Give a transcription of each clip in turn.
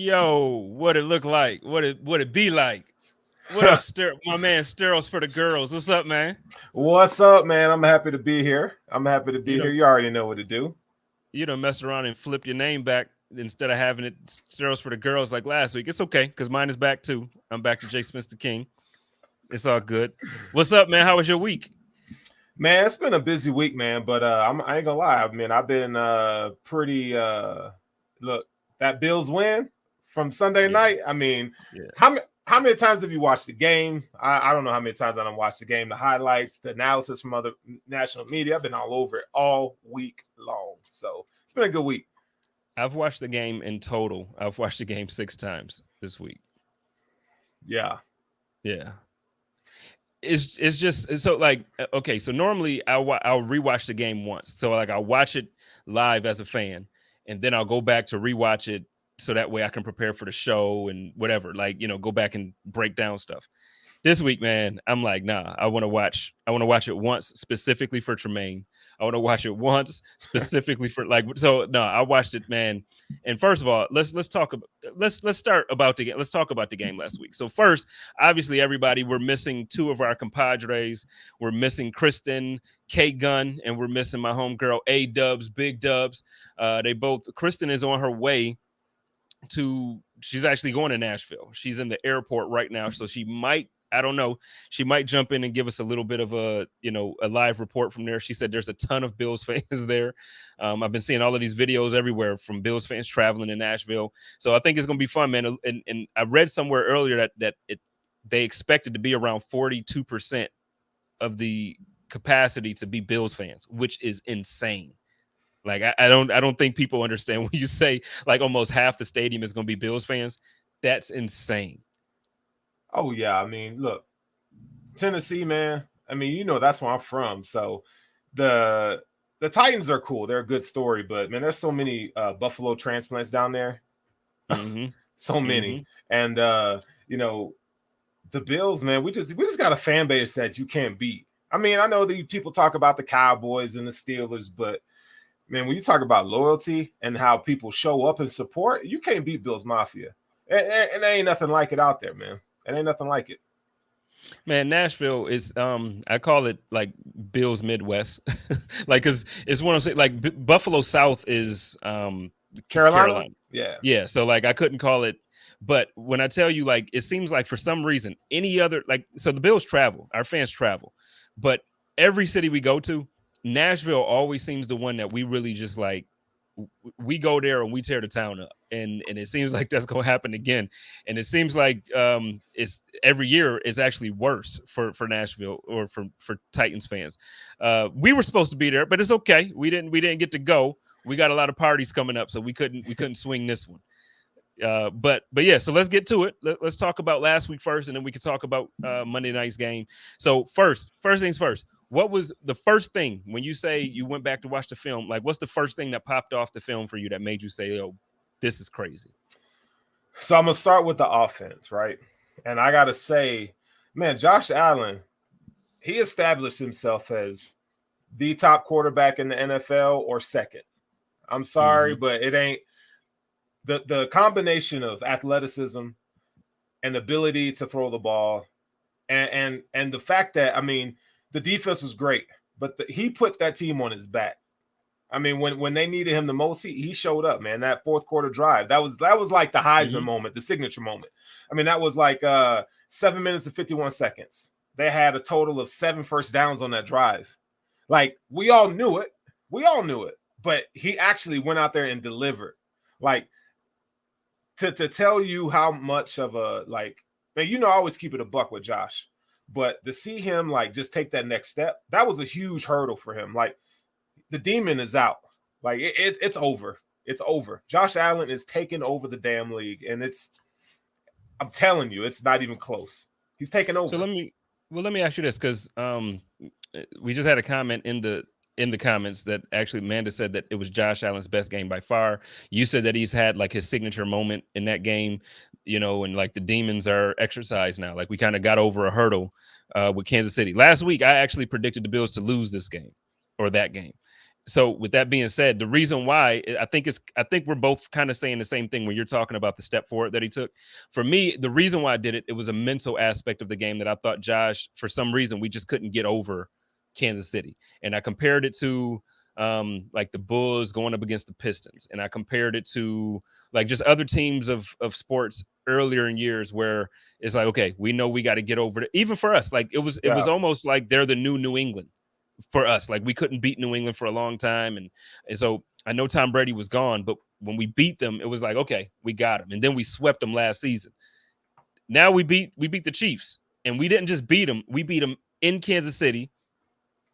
Yo, what it look like? What it be like? What up, my man Steros for the girls? What's up, man? What's up, man? I'm happy to be here. I'm happy to You be here. done You already know what to do. you done messed around and flipped your name back instead of having it Steros for the girls like last week. It's okay because mine is back too. I'm back to Jay Smith the King. It's all good. What's up, man? How was your week? Man, it's been a busy week, man, but I ain't gonna lie. I mean, I've been pretty look, that Bills win from Sunday Yeah, night. I mean, yeah. how many times have you watched the game? I don't know how many times I don't watch the game, the highlights, the analysis from other national media. I've been all over it all week long. So it's been a good week. I've watched the game in total. I've watched the game 6 times this week. Yeah. Yeah. It's just so like okay, so normally I'll rewatch the game once, so like I'll watch it live as a fan, and then I'll go back to rewatch it so that way I can prepare for the show and whatever, like go back and break down stuff. This week, man, I'm like, nah, I want to watch it once specifically for Tremaine. I want to watch it once specifically for like, so no, I watched it, man. And first of all, let's talk about let's start about the game. Let's talk about the game last week. So first, obviously, everybody, we're missing two of our compadres. We're missing Kristen, K Gun, and we're missing my homegirl A Dubs, Big Dubs. Kristen is on her way she's actually going to Nashville. She's in the airport right now, so I don't know, she might jump in and give us a little bit of a live report from there. She said there's a ton of Bills fans there. I've been seeing all of these videos everywhere from Bills fans traveling to Nashville, so I think it's gonna be fun, man. And I read somewhere earlier that they expected to be around 42% of the capacity to be Bills fans, which is insane. Like I don't think people understand when you say like almost half the stadium is going to be Bills fans. That's insane. Oh yeah. I mean, look, Tennessee, man. I mean, that's where I'm from. So the the Titans are cool. They're a good story, but man, there's so many Buffalo transplants down there. Mm-hmm. So Mm-hmm. many. And you know, the Bills, man, we just got a fan base that you can't beat. I mean, I know that people talk about the Cowboys and the Steelers, but man, when you talk about loyalty and how people show up and support, you can't beat Bills Mafia. And there ain't nothing like it out there, man. It ain't nothing like it. Man, Nashville is I call it like Bills Midwest. Like cuz it's one of those like Buffalo South is Carolina? Carolina. Yeah. Yeah, so like I couldn't call it, but when I tell you like it seems like for some reason any other like so the Bills travel, our fans travel. But every city we go to, Nashville always seems the one that we really just like we go there and we tear the town up, and it seems like that's going to happen again, and it seems like it's every year is actually worse for Nashville or for Titans fans. We were supposed to be there, but it's okay. We didn't get to go. We got a lot of parties coming up, so we couldn't swing this one. But yeah, so let's get to it. Let's talk about last week first, and then we can talk about Monday night's game. So first things first. What was the first thing when you say you went back to watch the film? Like, what's the first thing that popped off the film for you that made you say, "Oh, this is crazy"? So I'm gonna start with the offense, right? And I gotta say, man, Josh Allen, he established himself as the top quarterback in the NFL or second. I'm sorry, Mm-hmm. but it ain't the combination of athleticism and ability to throw the ball, and the fact that I mean the defense was great, but he put that team on his back. I mean, when they needed him the most, he showed up, man. That fourth quarter drive, that was like the Heisman Mm-hmm. moment, the signature moment. I mean, that was like 7 minutes and 51 seconds. They had a total of 7 first downs on that drive. Like we all knew it, but he actually went out there and delivered. Like to tell you how much of a like, man, I always keep it a buck with Josh, but to see him like just take that next step, that was a huge hurdle for him. Like the demon is out. Like it's over. It's over. Josh Allen is taking over the damn league, and I'm telling you, it's not even close. He's taking So over. let me ask you this because we just had a comment in the comments that actually Amanda said that it was Josh Allen's best game by far. You said that he's had like his signature moment in that game, and like the demons are exercised now. Like we kind of got over a hurdle with Kansas City. Last week, I actually predicted the Bills to lose this game or that game. so with that being said, the reason why I think we're both kind of saying the same thing when you're talking about the step forward that he took. For me, the reason why I did it, it was a mental aspect of the game that I thought Josh, for some reason, we just couldn't get over Kansas City. And I compared it to like the Bulls going up against the Pistons. And I compared it to like just other teams of sports earlier in years where it's like, okay, we know we got to get over it. Even for us, like it was almost like they're the new England for us. Like we couldn't beat New England for a long time. And so I know Tom Brady was gone, but when we beat them, it was like, okay, we got them. And then we swept them last season. Now we beat the Chiefs, and we didn't just beat them. We beat them in Kansas City,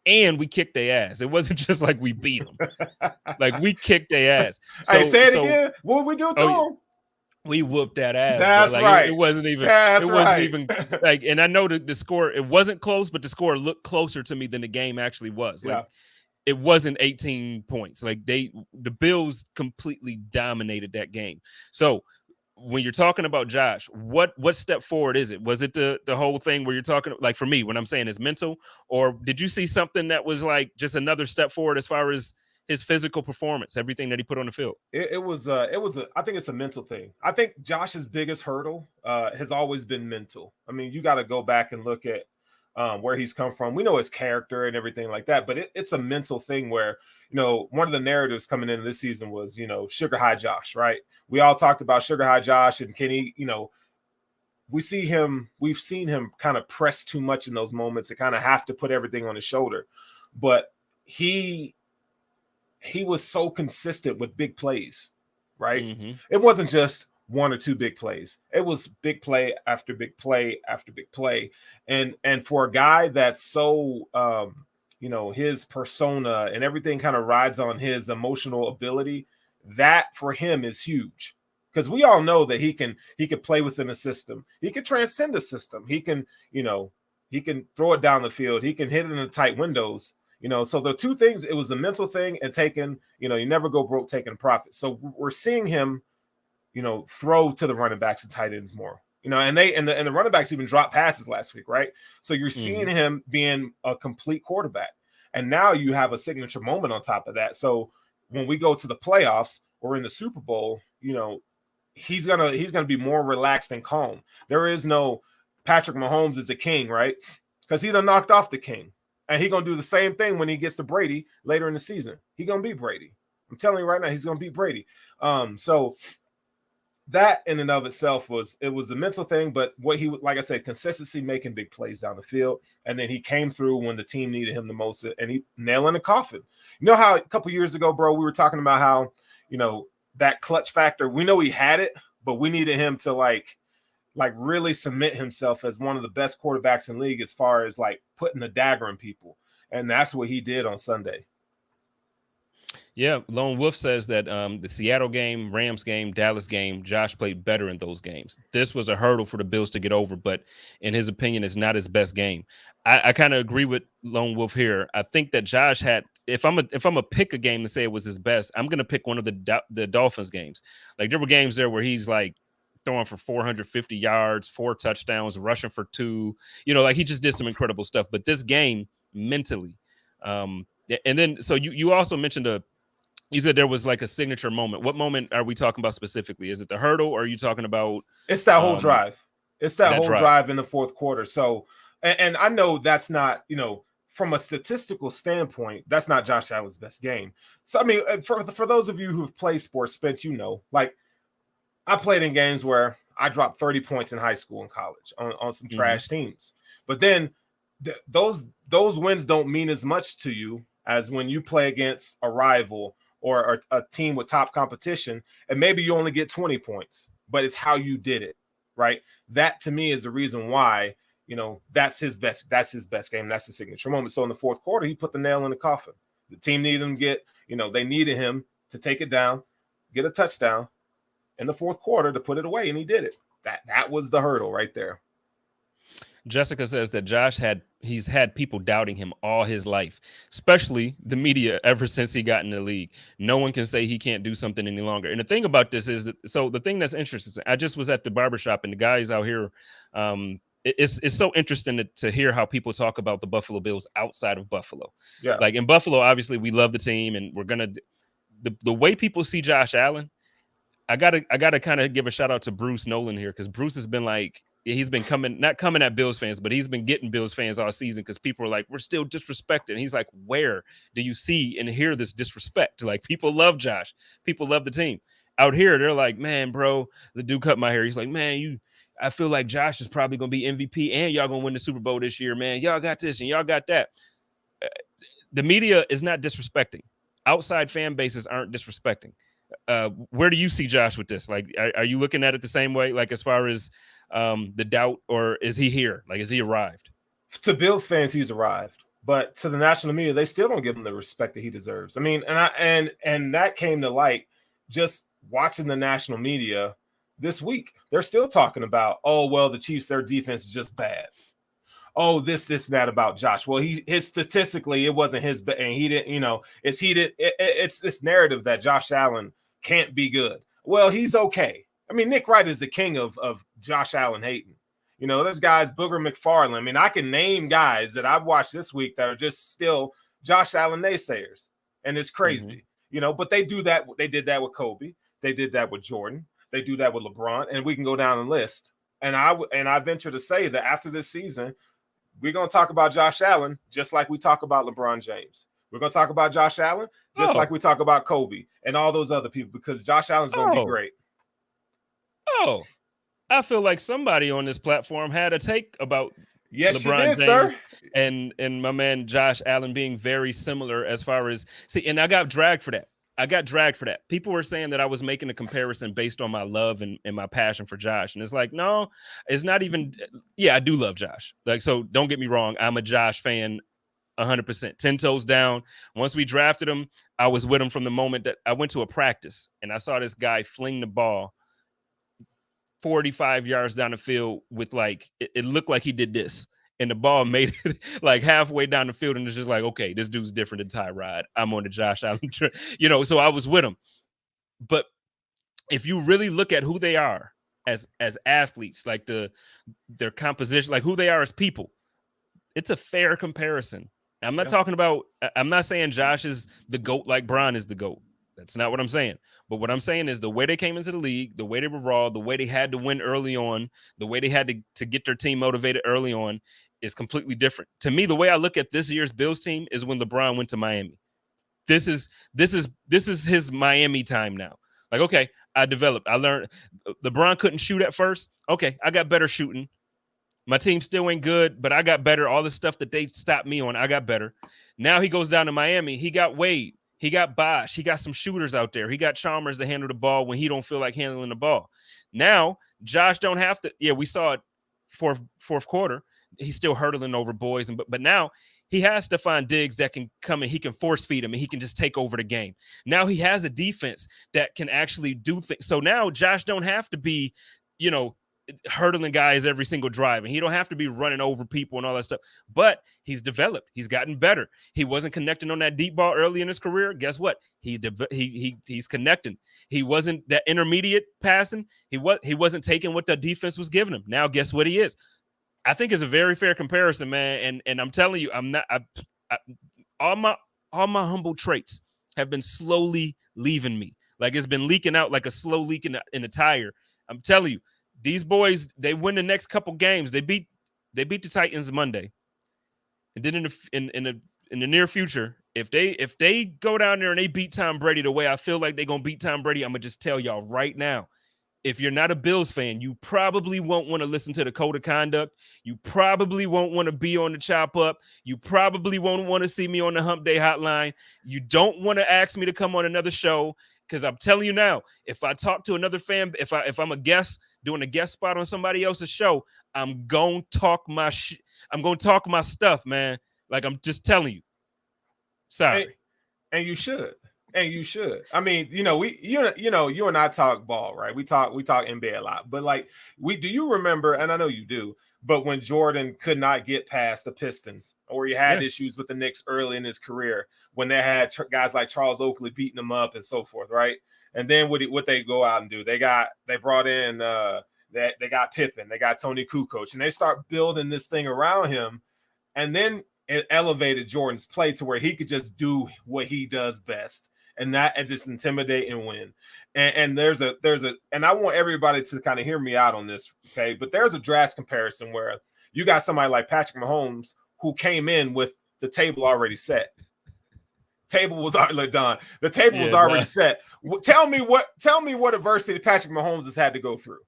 and we kicked their ass. It wasn't just like we beat them. Like we kicked their ass. So, hey, say it again. What did we do to them? We whooped that ass. That's like, right. It wasn't even. That's it wasn't even like. And I know the score. It wasn't close, but the score looked closer to me than the game actually was. Like it wasn't 18 points. Like the Bills completely dominated that game. So when you're talking about Josh, what step forward is it? Was it the whole thing where you're talking like for me when I'm saying it's mental, or did you see something that was like just another step forward as far as his physical performance, everything that he put on the field? It was I think it's a mental thing. I think Josh's biggest hurdle has always been mental. I mean, you got to go back and look at where he's come from. We know his character and everything like that, but it's a mental thing where, you know, one of the narratives coming into this season was, you know, Sugar High Josh, right? We all talked about Sugar High Josh, and can he, you know, we've seen him kind of press too much in those moments and kind of have to put everything on his shoulder. But he was so consistent with big plays, right? Mm-hmm. It wasn't just one or two big plays. It was big play after big play after big play. And for a guy that's so, you know, his persona and everything kind of rides on his emotional ability, that for him is huge. Because we all know that he can play within a system. He can transcend a system. He can, you know, he can throw it down the field. He can hit it in the tight windows. You know, so the two things, it was a mental thing and taking, you know, you never go broke taking profit. So we're seeing him, you know, throw to the running backs and tight ends more, you know, and the running backs even dropped passes last week, right? So you're seeing him being a complete quarterback. And now you have a signature moment on top of that. So when we go to the playoffs or in the Super Bowl, you know, he's gonna be more relaxed and calm. There is no Patrick Mahomes is the king, right? Because he done knocked off the king. And he's going to do the same thing when he gets to Brady later in the season. He's going to beat Brady. I'm telling you right now, he's going to beat Brady. So that in and of itself was the mental thing. But what he, like I said, consistency, making big plays down the field. And then he came through when the team needed him the most, and he nailed in the coffin. You know how a couple years ago, bro, we were talking about how, you know, that clutch factor, we know he had it, but we needed him to like really cement himself as one of the best quarterbacks in the league as far as like putting the dagger in people. And that's what he did on Sunday. Yeah, Lone Wolf says that the Seattle game, Rams game, Dallas game, Josh played better in those games. This was a hurdle for the Bills to get over, but in his opinion, it's not his best game. I kind of agree with Lone Wolf here. I think that Josh had, if I'm a pick a game to say it was his best, I'm gonna pick one of the Dolphins games. Like there were games there where he's like throwing for 450 yards, 4 touchdowns, rushing for 2. You know, like he just did some incredible stuff. But this game, mentally, and then so you also mentioned you said there was like a signature moment. What moment are we talking about specifically? Is it the hurdle, or are you talking about? It's that whole drive. It's that whole drive in the fourth quarter. So, and I know that's not, you know, from a statistical standpoint, that's not Josh Allen's best game. So, I mean, for those of you who've played sports, Spence, you know, like I played in games where I dropped 30 points in high school and college on some trash teams. But then those wins don't mean as much to you as when you play against a rival or a team with top competition, and maybe you only get 20 points, but it's how you did it, right? That to me is the reason why, you know, that's his best game. That's the signature moment. So in the fourth quarter, he put the nail in the coffin. The team needed him to get, you know, they needed him to take it down, get a touchdown in the fourth quarter to put it away, and he did it. That was the hurdle right there. Jessica says that he's had people doubting him all his life, especially the media ever since he got in the league. No one can say he can't do something any longer. And the thing about this is that, so the thing that's interesting, I just was at the barbershop and the guys out here it's so interesting to hear how people talk about the Buffalo Bills outside of Buffalo. Yeah. Like in Buffalo, obviously we love the team and we're gonna the way people see Josh Allen. I gotta kind of give a shout out to Bruce Nolan here, because Bruce has been like, he's been not coming at Bills fans, but he's been getting Bills fans all season because people are like, we're still disrespected. And he's like, where do you see and hear this disrespect? Like, people love Josh, people love the team. Out here, they're like, man, bro, the dude cut my hair. He's like, man, I feel like Josh is probably gonna be MVP and y'all gonna win the Super Bowl this year, man. Y'all got this and y'all got that. The media is not disrespecting. Outside fan bases aren't disrespecting. Where do you see Josh with this? Like, are you looking at it the same way? Like, as far as the doubt, or is he here? Like, is he arrived? To Bills fans, he's arrived, but to the national media, they still don't give him the respect that he deserves. I mean, and that came to light just watching the national media this week. They're still talking about, oh well, the Chiefs, their defense is just bad. Oh, this, and that about Josh. Well, his statistically, it wasn't his, and he didn't, it's this narrative that Josh Allen can't be good. Well, he's okay. I mean, Nick Wright is the king of Josh Allen hating. There's guys, Booger McFarland. I mean, I can name guys that I've watched this week that are just still Josh Allen naysayers. And it's crazy, but they do that. They did that with Kobe. They did that with Jordan. They do that with LeBron. And we can go down the list. And I venture to say that after this season, we're going to talk about Josh Allen just like we talk about LeBron James. We're going to talk about Josh Allen just like we talk about Kobe and all those other people, because Josh Allen's going to be great. Oh, I feel like somebody on this platform had a take about LeBron James, sir. And my man Josh Allen being very similar as far as and I got dragged for that. People were saying that I was making a comparison based on my love and my passion for Josh. And it's like, no, it's not even. Yeah, I do love Josh. Like, so don't get me wrong. I'm a Josh fan 100%, 10 toes down. Once we drafted him, I was with him from the moment that I went to a practice and I saw this guy fling the ball 45 yards down the field with it looked like he did this. And the ball made it like halfway down the field. And it's just like, okay, this dude's different than Tyrod. I'm on the Josh Allen, so I was with him. But if you really look at who they are as athletes, like their composition, like who they are as people, it's a fair comparison. I'm not talking about, I'm not saying Josh is the GOAT like Bron is the GOAT. That's not what I'm saying. But what I'm saying is the way they came into the league, the way they were raw, the way they had to win early on, the way they had to get their team motivated early on is completely different. To me, the way I look at this year's Bills team is when LeBron went to Miami. This is his Miami time now. Like, okay, I learned. LeBron couldn't shoot at first. Okay, I got better shooting. My team still ain't good, but I got better. All the stuff that they stopped me on, I got better. Now he goes down to Miami. He got Wade. He got Bosh. He got some shooters out there. He got Chalmers to handle the ball when he don't feel like handling the ball. Now, Josh don't have to. Yeah, we saw it fourth quarter. He's still hurdling over boys. But now he has Stephon Diggs that can come and he can force feed him and he can just take over the game. Now he has a defense that can actually do things. So now Josh don't have to be, hurdling guys every single drive, and he don't have to be running over people and all that stuff. But he's developed. He's gotten better. He wasn't connecting on that deep ball early in his career. Guess what? He's connecting. He wasn't that intermediate passing. He wasn't taking what the defense was giving him. Now, guess what he is? I think it's a very fair comparison, man. And I'm telling you, I'm not. All my humble traits have been slowly leaving me. Like, it's been leaking out like a slow leak in a tire. I'm telling you. These boys, they win the next couple games. They beat the Titans Monday, and then in the near future, if they go down there and they beat Tom Brady the way I feel like they're gonna beat Tom Brady, I'm gonna just tell y'all right now. If you're not a Bills fan, you probably won't want to listen to the code of conduct. You probably won't want to be on the chop up. You probably won't want to see me on the Hump Day Hotline. You don't want to ask me to come on another show, because I'm telling you now, if I talk to another fan, if I'm a guest doing a guest spot on somebody else's show, I'm gonna talk my I'm gonna talk my stuff, man. Like, I'm just telling you. Sorry. And you should. And you should. I mean, you and I talk ball, right? We talk NBA a lot. But do you remember, and I know you do, but when Jordan could not get past the Pistons, or he had issues with the Knicks early in his career, when they had guys like Charles Oakley beating him up and so forth, right? And then what they go out and do? They brought in They got Pippen, they got Tony Kukoc, and they start building this thing around him. And then it elevated Jordan's play to where he could just do what he does best, and just intimidate and win. And there's a and I want everybody to kind of hear me out on this, okay? But there's a drastic comparison where you got somebody like Patrick Mahomes who came in with the table already set. Table was already done. The table was already set. Tell me what adversity Patrick Mahomes has had to go through.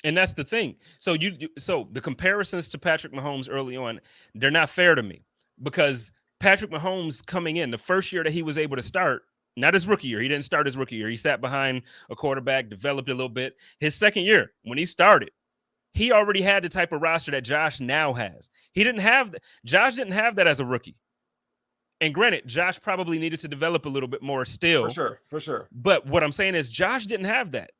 And that's the thing. So so the comparisons to Patrick Mahomes early on, they're not fair to me, because Patrick Mahomes coming in the first year that he was able to start, not his rookie year. He didn't start his rookie year. He sat behind a quarterback, developed a little bit. His second year, when he started, he already had the type of roster that Josh now has. Josh didn't have that as a rookie. And granted, Josh probably needed to develop a little bit more still. For sure. But what I'm saying is Josh didn't have that.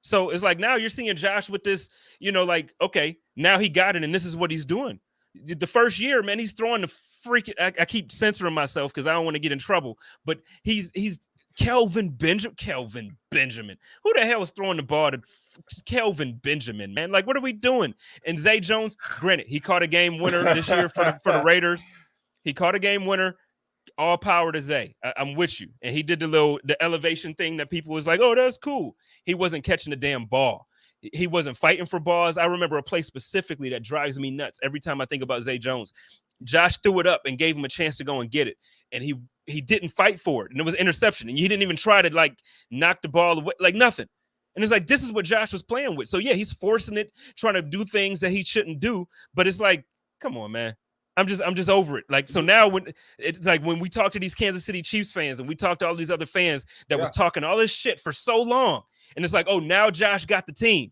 So it's like now you're seeing Josh with this, like, okay, now he got it, and this is what he's doing. The first year, man, he's throwing the freaking. I keep censoring myself because I don't want to get in trouble. But he's Kelvin Benjamin. Who the hell is throwing the ball to Kelvin Benjamin, man? Like, what are we doing? And Zay Jones, granted, he caught a game winner this year for the Raiders. He caught a game winner. All power to Zay. I'm with you. And he did the elevation thing that people was like, oh, that's cool. He wasn't catching the damn ball. He wasn't fighting for balls. I remember a play specifically that drives me nuts every time I think about Zay Jones. Josh threw it up and gave him a chance to go and get it. And he didn't fight for it. And it was an interception. And he didn't even try to, like, knock the ball away, like nothing. And it's like, this is what Josh was playing with. So, yeah, he's forcing it, trying to do things that he shouldn't do. But it's like, come on, man. I'm just over it. Like, so now when it's like when we talk to these Kansas City Chiefs fans and we talk to all these other fans that was talking all this shit for so long, and it's like, oh, now Josh got the team.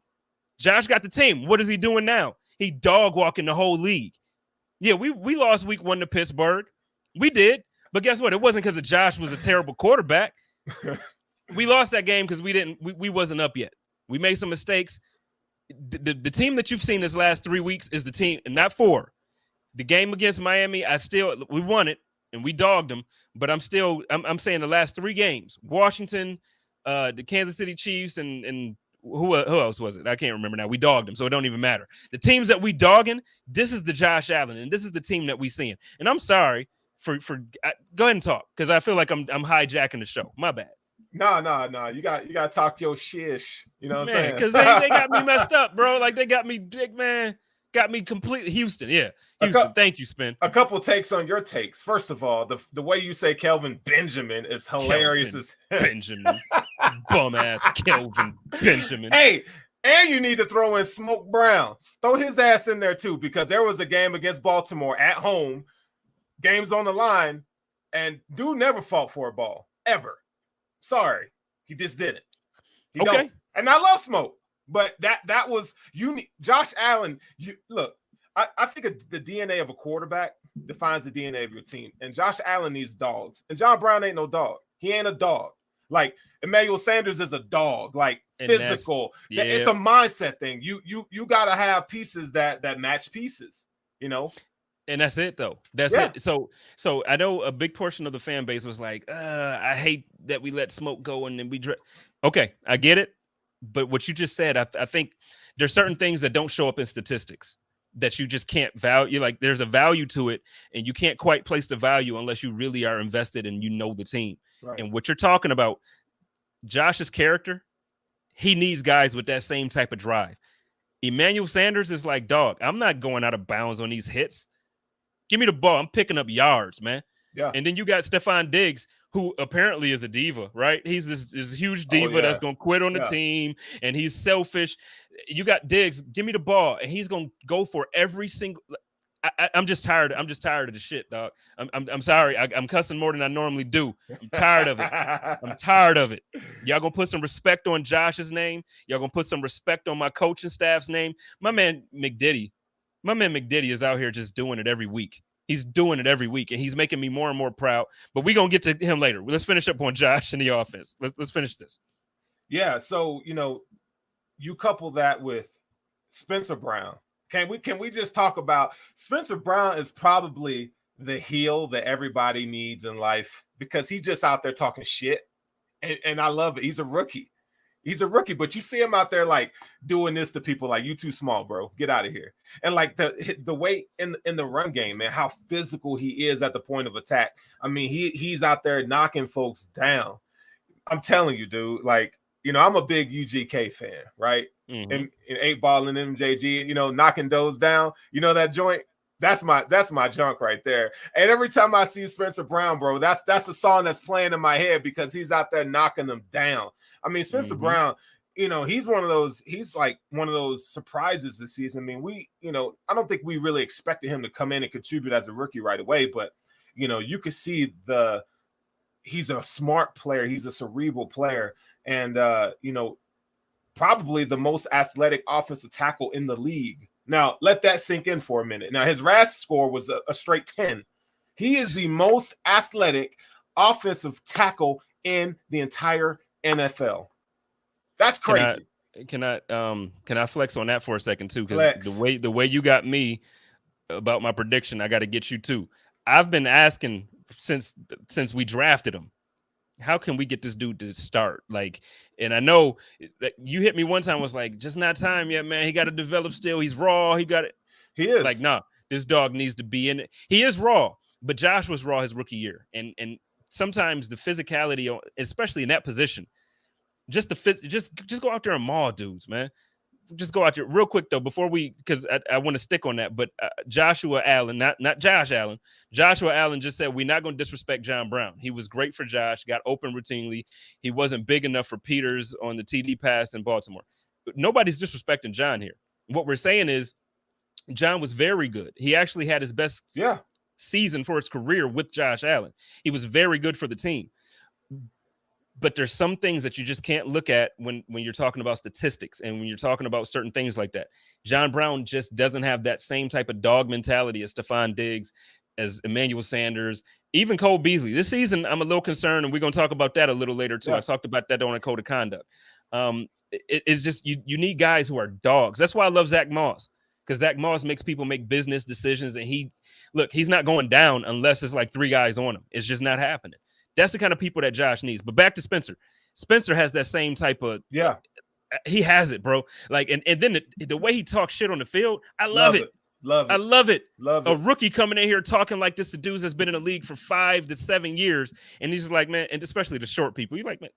Josh got the team. What is he doing now? He dog walking the whole league. Yeah, we lost week 1 to Pittsburgh. We did. But guess what? It wasn't because Josh was a terrible quarterback. We lost that game because we wasn't up yet. We made some mistakes. The team that you've seen this last 3 weeks is the team, and not 4. The game against Miami, we won it and we dogged them, but I'm saying the last 3 games, Washington, the Kansas City Chiefs, and who else was it? I can't remember now. We dogged them, so it don't even matter. The teams that we dogging, this is the Josh Allen, and this is the team that we seeing. And I'm sorry for go ahead and talk, because I feel like I'm hijacking the show. My bad. No. You got to talk your shish. You know what I'm saying? Because they got me messed up, bro. Like, they got me, man. Got me completely. Houston. Thank you, Spin. A couple takes on your takes. First of all, the way you say Kelvin Benjamin is hilarious. Benjamin, bum ass Kelvin Benjamin. Hey, and you need to throw in Smoke Brown. Throw his ass in there too, because there was a game against Baltimore at home, games on the line, and dude never fought for a ball ever. Sorry, he just didn't. Okay, and I love Smoke. But that was unique. Josh Allen, I think the DNA of a quarterback defines the DNA of your team. And Josh Allen needs dogs. And John Brown ain't no dog. He ain't a dog. Like, Emmanuel Sanders is a dog, like, and physical. It's a mindset thing. You got to have pieces that match pieces, And that's it, though. That's it. So I know a big portion of the fan base was like, I hate that we let Smoke go and then we okay, I get it. But what you just said, I think there's certain things that don't show up in statistics that you just can't value. Like, there's a value to it, and you can't quite place the value unless you really are invested and you know the team. Right. And what you're talking about, Josh's character, he needs guys with that same type of drive. Emmanuel Sanders is like, dog, I'm not going out of bounds on these hits. Give me the ball. I'm picking up yards, man. Yeah. And then you got Stephon Diggs, who apparently is a diva, right? He's this huge diva that's going to quit on the team, and he's selfish. You got Diggs, give me the ball, and he's going to go for every single. I'm just tired. I'm just tired of the shit, dog. I'm sorry. I'm cussing more than I normally do. I'm tired of it. I'm tired of it. Y'all gonna put some respect on Josh's name. Y'all gonna put some respect on my coaching staff's name. My man McDiddy is out here just doing it every week. He's doing it every week, and he's making me more and more proud. But we're going to get to him later. Let's finish up on Josh and the offense. Let's finish this. Yeah, so, you couple that with Spencer Brown. Can we just talk about Spencer Brown is probably the heel that everybody needs in life, because he's just out there talking shit, and I love it. He's a rookie. He's a rookie, but you see him out there like doing this to people like, you too small, bro. Get out of here. And like the way in the run game, man, how physical he is at the point of attack. I mean, he's out there knocking folks down. I'm telling you, dude, like, I'm a big UGK fan, right? Mm-hmm. And 8 Ball and MJG, knocking those down. That joint? That's my junk right there. And every time I see Spencer Brown, bro, that's a song that's playing in my head because he's out there knocking them down. I mean, Spencer Brown, he's like one of those surprises this season. I mean, I don't think we really expected him to come in and contribute as a rookie right away, but you could see he's a smart player, he's a cerebral player, and probably the most athletic offensive tackle in the league. Now, let that sink in for a minute. Now, his RAS score was a straight 10. He is the most athletic offensive tackle in the entire NFL. That's crazy. Can I flex on that for a second too? Because the way you got me about my prediction, I got to get you too. I've been asking since we drafted him, how can we get this dude to start? Like, and I know that you hit me one time, was like, just not time yet, man. He got to develop still. He's raw. He is like, nah, this dog needs to be in it. He is raw, but Josh was raw his rookie year, and sometimes the physicality, especially in that position, just go out there and maul dudes, man. Just go out there real quick though, before because I want to stick on that. But Joshua Allen, not Josh Allen. Joshua Allen just said, we're not going to disrespect John Brown. He was great for Josh, got open routinely. He wasn't big enough for Peters on the TD pass in Baltimore. Nobody's disrespecting John here. What we're saying is John was very good. He actually had his best season for his career with Josh Allen. He was very good for the team. But there's some things that you just can't look at when you're talking about statistics and when you're talking about certain things like that. John Brown just doesn't have that same type of dog mentality as Stephon Diggs, as Emmanuel Sanders, even Cole Beasley. This season, I'm a little concerned, and we're going to talk about that a little later too. Yeah. I talked about that on a code of conduct. It's just you need guys who are dogs. That's why I love Zach Moss, because Zach Moss makes people make business decisions, and he's not going down unless it's like 3 guys on him. It's just not happening. That's the kind of people that Josh needs. But back to Spencer. Spencer has that same type of he has it, bro. Like, and then the way he talks shit on the field, I love it. I love it. A rookie coming in here talking like this to dudes that's been in the league for 5 to 7 years, and he's just like, man, and especially the short people. You're like, man,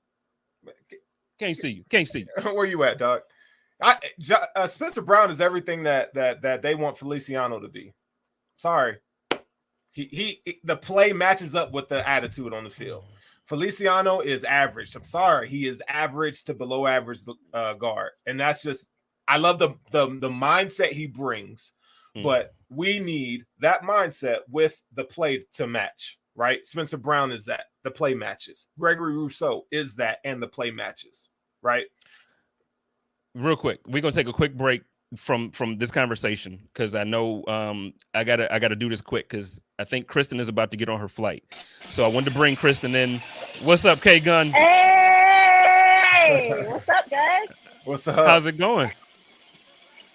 can't see you. Where you at, dog? Spencer Brown is everything that they want Feliciano to be. Sorry. He the play matches up with the attitude on the field. Feliciano is average. I'm sorry, he is average to below average guard, and that's just, I love the mindset he brings, but we need that mindset with the play to match. Right? Spencer Brown is that, the play matches. Gregory Rousseau is that, and the play matches. Right? Real quick, we're gonna take a quick break from this conversation, because I know I gotta do this quick, because I think Kristen is about to get on her flight. So I wanted to bring Kristen in. What's up, K Gun? Hey, what's up, guys? What's up? How's it going?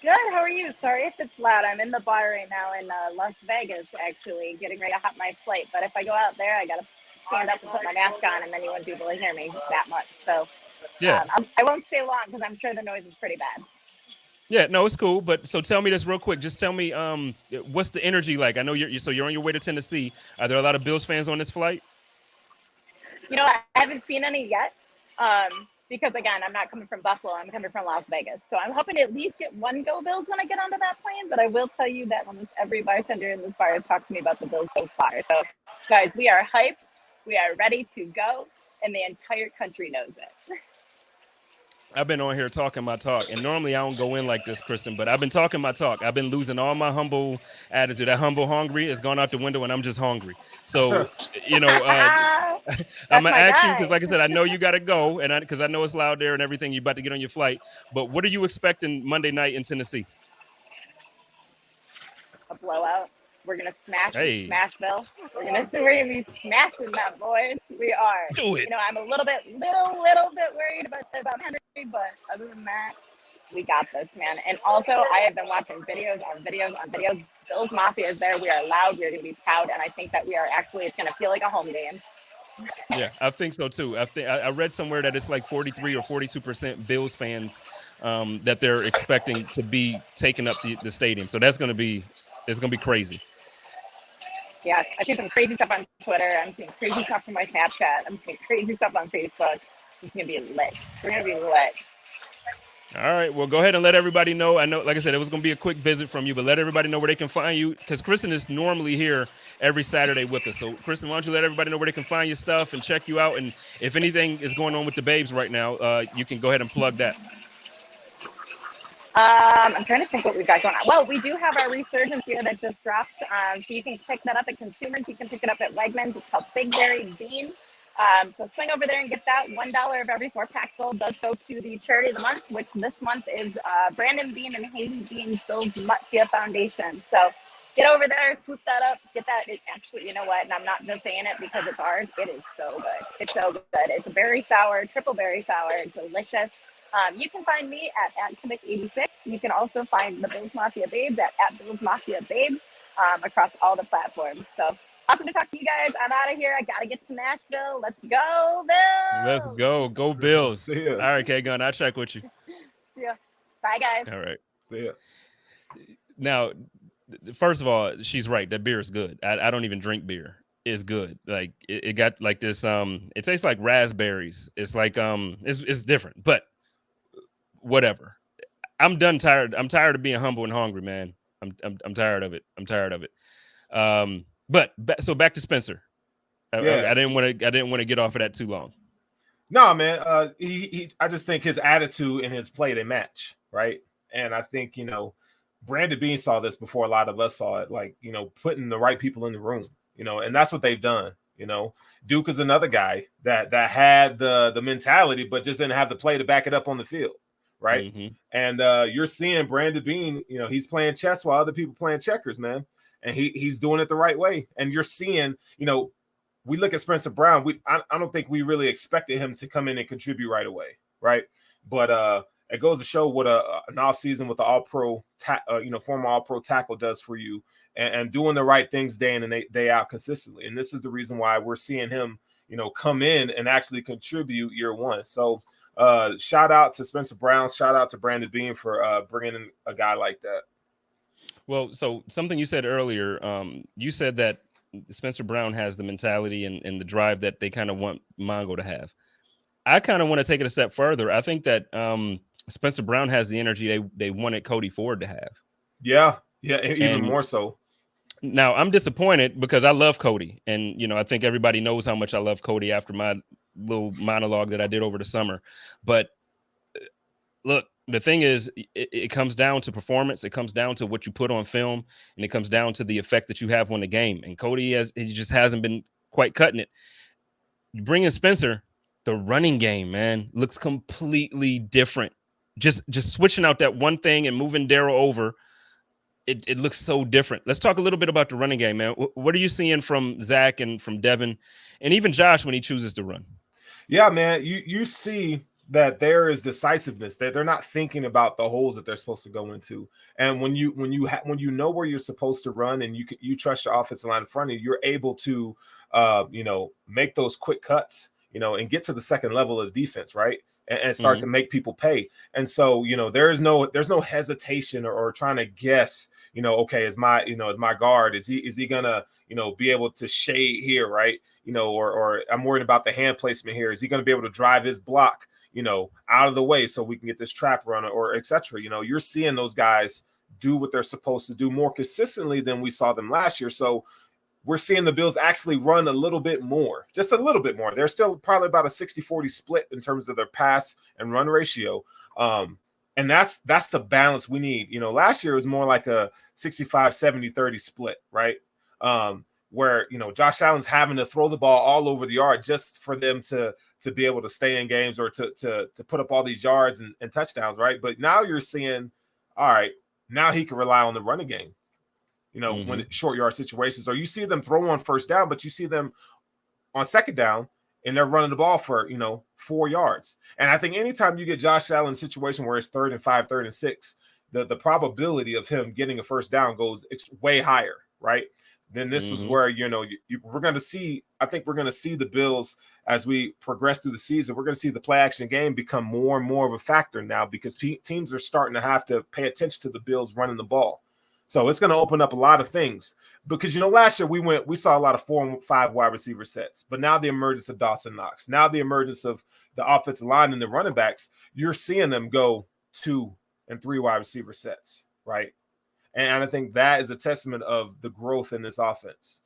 Good. How are you? Sorry if it's loud. I'm in the bar right now in Las Vegas, actually, getting ready to hop my flight. But if I go out there, I gotta stand up and put my mask on, and then you wouldn't be able to hear me that much. So yeah, I won't stay long because I'm sure the noise is pretty bad. Yeah, no, it's cool. But so tell me this real quick. Just tell me, what's the energy like? I know you're on your way to Tennessee. Are there a lot of Bills fans on this flight? I haven't seen any yet. Because again, I'm not coming from Buffalo. I'm coming from Las Vegas. So I'm hoping to at least get one Go Bills when I get onto that plane. But I will tell you that almost every bartender in this bar has talked to me about the Bills so far. So guys, we are hyped. We are ready to go, and the entire country knows it. I've been on here talking my talk, and normally I don't go in like this, Kristen, but I've been talking my talk. I've been losing all my humble attitude. That humble hungry has gone out the window, and I'm just hungry. So, I'm going to ask you, because like I said, I know you got to go, and because I know it's loud there and everything. You're about to get on your flight. But what are you expecting Monday night in Tennessee? A blowout. We're going to smash Smashville. We're going to be smashing that, boys. We are. Do it. I'm a little bit worried about Henry, but other than that, we got this, man. And also, I have been watching videos on videos. Bills Mafia is there. We are loud. We are going to be proud. And I think that it's going to feel like a home game. Yeah, I think so too. I read somewhere that it's like 43 or 42% Bills fans that they're expecting to be taking up the stadium. So it's gonna be crazy. Yeah, I see some crazy stuff on Twitter. I'm seeing crazy stuff from my Snapchat. I'm seeing crazy stuff on Facebook. It's gonna be lit. We're gonna be lit. All right, well, go ahead and let everybody know. I know, like I said, it was going to be a quick visit from you, but let everybody know where they can find you because Kristen is normally here every Saturday with us. So, Kristen, why don't you let everybody know where they can find your stuff and check you out? And if anything is going on with the babes right now, you can go ahead and plug that. I'm trying to think what we've got going on. Well, we do have our resurgence here that just dropped. So you can pick that up at Consumers. You can pick it up at Wegmans. It's called Big Berry Bean. So swing over there and get that. $1 of every 4-pack sold does go to the charity of the month, which this month is Brandon Bean and Haley Bean's Bill's Mutzia Foundation. So get over there, swoop that up, get that. It actually, you know what? And I'm not just saying it because it's ours. It is so good. It's so good. It's a berry sour, triple berry sour. It's delicious. You can find me at Kimmick86. You can also find the Bills Mafia Babes at Bills Mafia Babes across all the platforms. So awesome to talk to you guys. I'm out of here. I got to get to Nashville. Let's go, Bills. Let's go. Go Bills. See ya. All right, K-Gun, I'll check with you. Yeah. Bye, guys. All right. See ya. Now, first of all, she's right. That beer is good. I don't even drink beer. It's good. Like it got like this. It tastes like raspberries. It's like it's different, but whatever. I'm tired. I'm tired of being humble and hungry, man. I'm tired of it. I'm tired of it. So back to Spencer. I didn't want to get off of that too long. No, man. I just think his attitude and his play, they match, right? And I think, Brandon Bean saw this before a lot of us saw it, like, putting the right people in the room, and that's what they've done. Duke is another guy that had the mentality, but just didn't have the play to back it up on the field. Right. Mm-hmm. And you're seeing Brandon Bean, he's playing chess while other people playing checkers, man. And he's doing it the right way. And you're seeing, we look at Spencer Brown. I don't think we really expected him to come in and contribute right away. Right. But it goes to show what an offseason with the all-pro, former all-pro tackle does for you and doing the right things day in and day out consistently. And this is the reason why we're seeing him, come in and actually contribute year one. So, shout out to Spencer Brown. Shout out to Brandon Bean for bringing in a guy like that. Well, so something you said earlier, you said that Spencer Brown has the mentality and the drive that they kind of want Mongo to have. I kind of want to take it a step further. I think that Spencer Brown has the energy they wanted Cody Ford to have. Yeah, even more so. Now, I'm disappointed because I love Cody. And, I think everybody knows how much I love Cody after my little monologue that I did over the summer. But look, the thing is, it comes down to performance. It comes down to what you put on film, and it comes down to the effect that you have on the game. And Cody he just hasn't been quite cutting it. You bring in Spencer, the running game, man, looks completely different. Just switching out that one thing and moving Darryl over. It looks so different. Let's talk a little bit about the running game, man. What are you seeing from Zach and from Devin and even Josh when he chooses to run? Yeah, man, you see that there is decisiveness, that they're not thinking about the holes that they're supposed to go into. And when you know where you're supposed to run and you trust your offensive line in front of you, you're able to make those quick cuts, and get to the second level of defense, right? And start to make people pay. And so, there's no hesitation or trying to guess, okay, is my guard, is he gonna, be able to shade here, right? Or I'm worried about the hand placement here. Is he going to be able to drive his block, out of the way so we can get this trap runner or et cetera? You're seeing those guys do what they're supposed to do more consistently than we saw them last year. So we're seeing the Bills actually run a little bit more, just a little bit more. They're still probably about a 60-40 split in terms of their pass and run ratio. And that's the balance we need. Last year it was more like a 65-70-30 split, right? Where, Josh Allen's having to throw the ball all over the yard just for them to be able to stay in games or to put up all these yards and touchdowns, right? But now you're seeing, all right, now he can rely on the running game. When it's short yard situations, or you see them throw on first down, but you see them on second down and they're running the ball for, 4 yards. And I think anytime you get Josh Allen in a situation where it's 3rd and 5, 3rd and 6, the probability of him getting a first down goes way higher, right? then this was where, we're going to see, I think we're going to see the Bills as we progress through the season. We're going to see the play action game become more and more of a factor now because teams are starting to have to pay attention to the Bills running the ball. So it's going to open up a lot of things because, last year we saw a lot of 4 and 5 wide receiver sets, but now the emergence of Dawson Knox, now the emergence of the offensive line and the running backs, you're seeing them go 2 and 3 wide receiver sets, right? And I think that is a testament of the growth in this offense.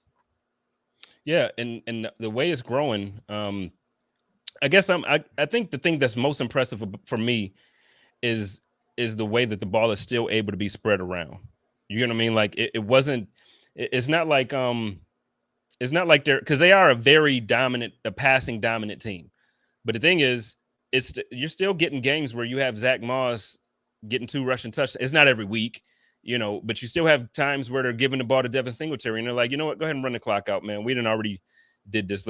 Yeah, and the way it's growing, I guess I think the thing that's most impressive for me is the way that the ball is still able to be spread around. You know what I mean? Like it's not like they're, because they are a very dominant, a passing dominant team. But the thing is, you're still getting games where you have Zach Moss getting 2 rushing touchdowns. It's not every week, but you still have times where they're giving the ball to Devin Singletary and they're like, you know what, go ahead and run the clock out, man. We didn't already did this.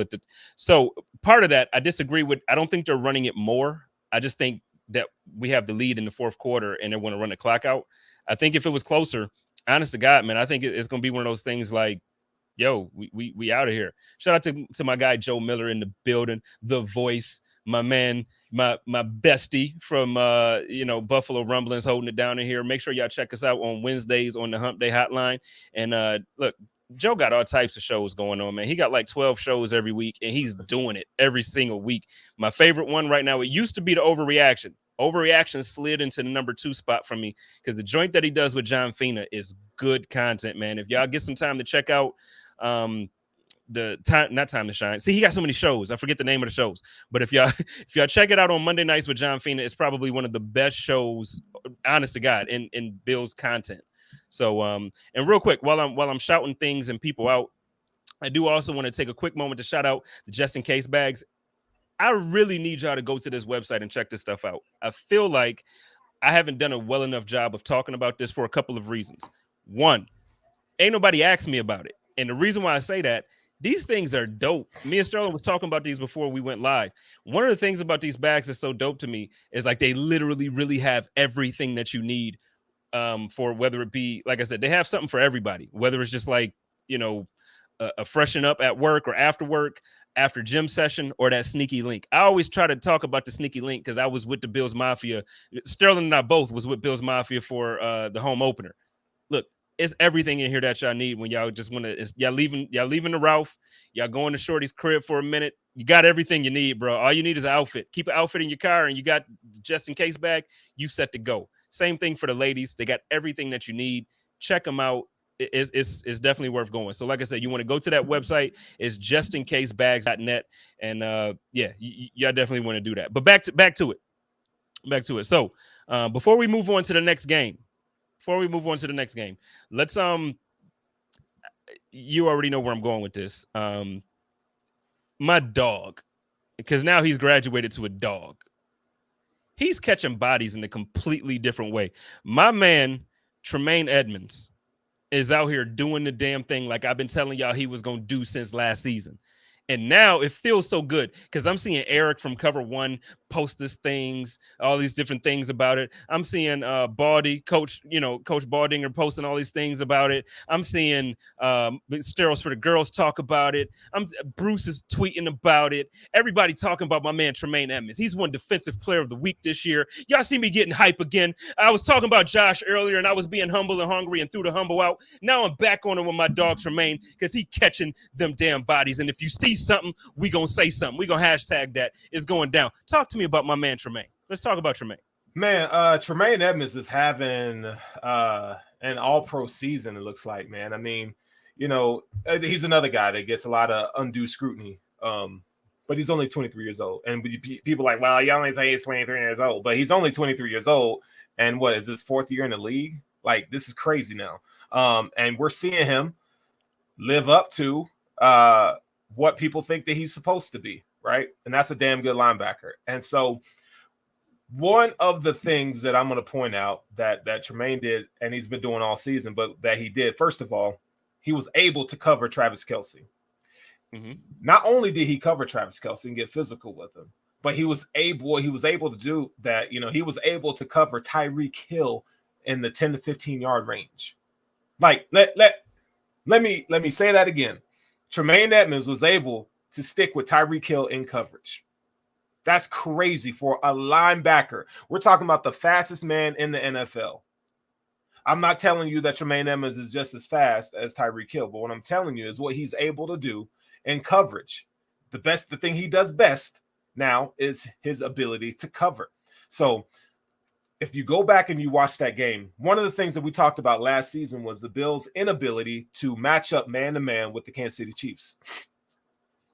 So part of that, I disagree with. I don't think they're running it more. I just think that we have the lead in the 4th quarter and they want to run the clock out. I think if it was closer, honest to God, man, I think it's going to be one of those things like, yo, we out of here. Shout out to my guy Joe Miller in the building, the voice, my man, my bestie from Buffalo Rumblings, holding it down in here. Make sure y'all check us out on Wednesdays on the Hump Day Hotline. And look, Joe got all types of shows going on, man. He got like 12 shows every week, and he's doing it every single week. My favorite one right now, it used to be the Overreaction. Overreaction slid into the number 2 spot for me because the joint that he does with John Fina is good content, man. If y'all get some time to check out the Time to Shine. See, he got so many shows. I forget the name of the shows. But if y'all check it out on Monday nights with John Fina, it's probably one of the best shows, honest to God, in Bill's content. So and real quick, while I'm shouting things and people out, I do also want to take a quick moment to shout out the Just In Case bags. I really need y'all to go to this website and check this stuff out. I feel like I haven't done a well enough job of talking about this for a couple of reasons. One, ain't nobody asked me about it. And the reason why I say that, these things are dope. Me and Sterling was talking about these before we went live. One of the things about these bags that's so dope to me is like they literally really have everything that you need for, whether it be, like I said, they have something for everybody, whether it's just like, a freshen up at work or after work, after gym session, or that sneaky link. I always try to talk about the sneaky link because I was with the Bills Mafia. Sterling and I both was with Bills Mafia for the home opener. Look, it's everything in here that y'all need when y'all just want to. Y'all leaving the Ralph. Y'all going to Shorty's crib for a minute. You got everything you need, bro. All you need is an outfit. Keep an outfit in your car, and you got Just In Case bag. You set to go. Same thing for the ladies. They got everything that you need. Check them out. It's definitely worth going. So like I said, you want to go to that website. It's justincasebags.net. And y'all definitely want to do that. But back to it. So before we move on to the next game, let's you already know where I'm going with this. My dog, because now he's graduated to a dog. He's catching bodies in a completely different way. My man, Tremaine Edmunds, is out here doing the damn thing like I've been telling y'all he was going to do since last season. And now it feels so good because I'm seeing Eric from Cover One post this things, all these different things about it. I'm seeing Baldy, Coach Baldinger posting all these things about it. I'm seeing Steros for the Girls talk about it. Bruce is tweeting about it. Everybody talking about my man Tremaine Edmunds. He's won Defensive Player of the Week this year. Y'all see me getting hype again. I was talking about Josh earlier, and I was being humble and hungry and threw the humble out. Now I'm back on it with my dog Tremaine because he catching them damn bodies. And if you see something, we gonna say something. We gonna hashtag that. It's going down. Talk to me about my man Tremaine. Let's talk about Tremaine. Man, Tremaine Edmunds is having an all-pro season, it looks like, man. I mean, he's another guy that gets a lot of undue scrutiny. But he's only 23 years old. And people are like, well, you only say he's 23 years old, but he's only 23 years old. And what is his 4th year in the league? Like, this is crazy now. And we're seeing him live up to what people think that he's supposed to be, right? And that's a damn good linebacker. And so one of the things that I'm going to point out that Tremaine did, and he's been doing all season, but that he did, first of all, he was able to cover Travis Kelce. Mm-hmm. Not only did he cover Travis Kelce and get physical with him, but he was able to do that. He was able to cover Tyreek Hill in the 10 to 15 yard range. Like, Let me say that again. Tremaine Edmunds was able to stick with Tyreek Hill in coverage. That's crazy for a linebacker. We're talking about the fastest man in the NFL. I'm not telling you that Tremaine Edmunds is just as fast as Tyreek Hill, but what I'm telling you is what he's able to do in coverage. The thing he does best now is his ability to cover. So if you go back and you watch that game, one of the things that we talked about last season was the Bills' inability to match up man-to-man with the Kansas City Chiefs.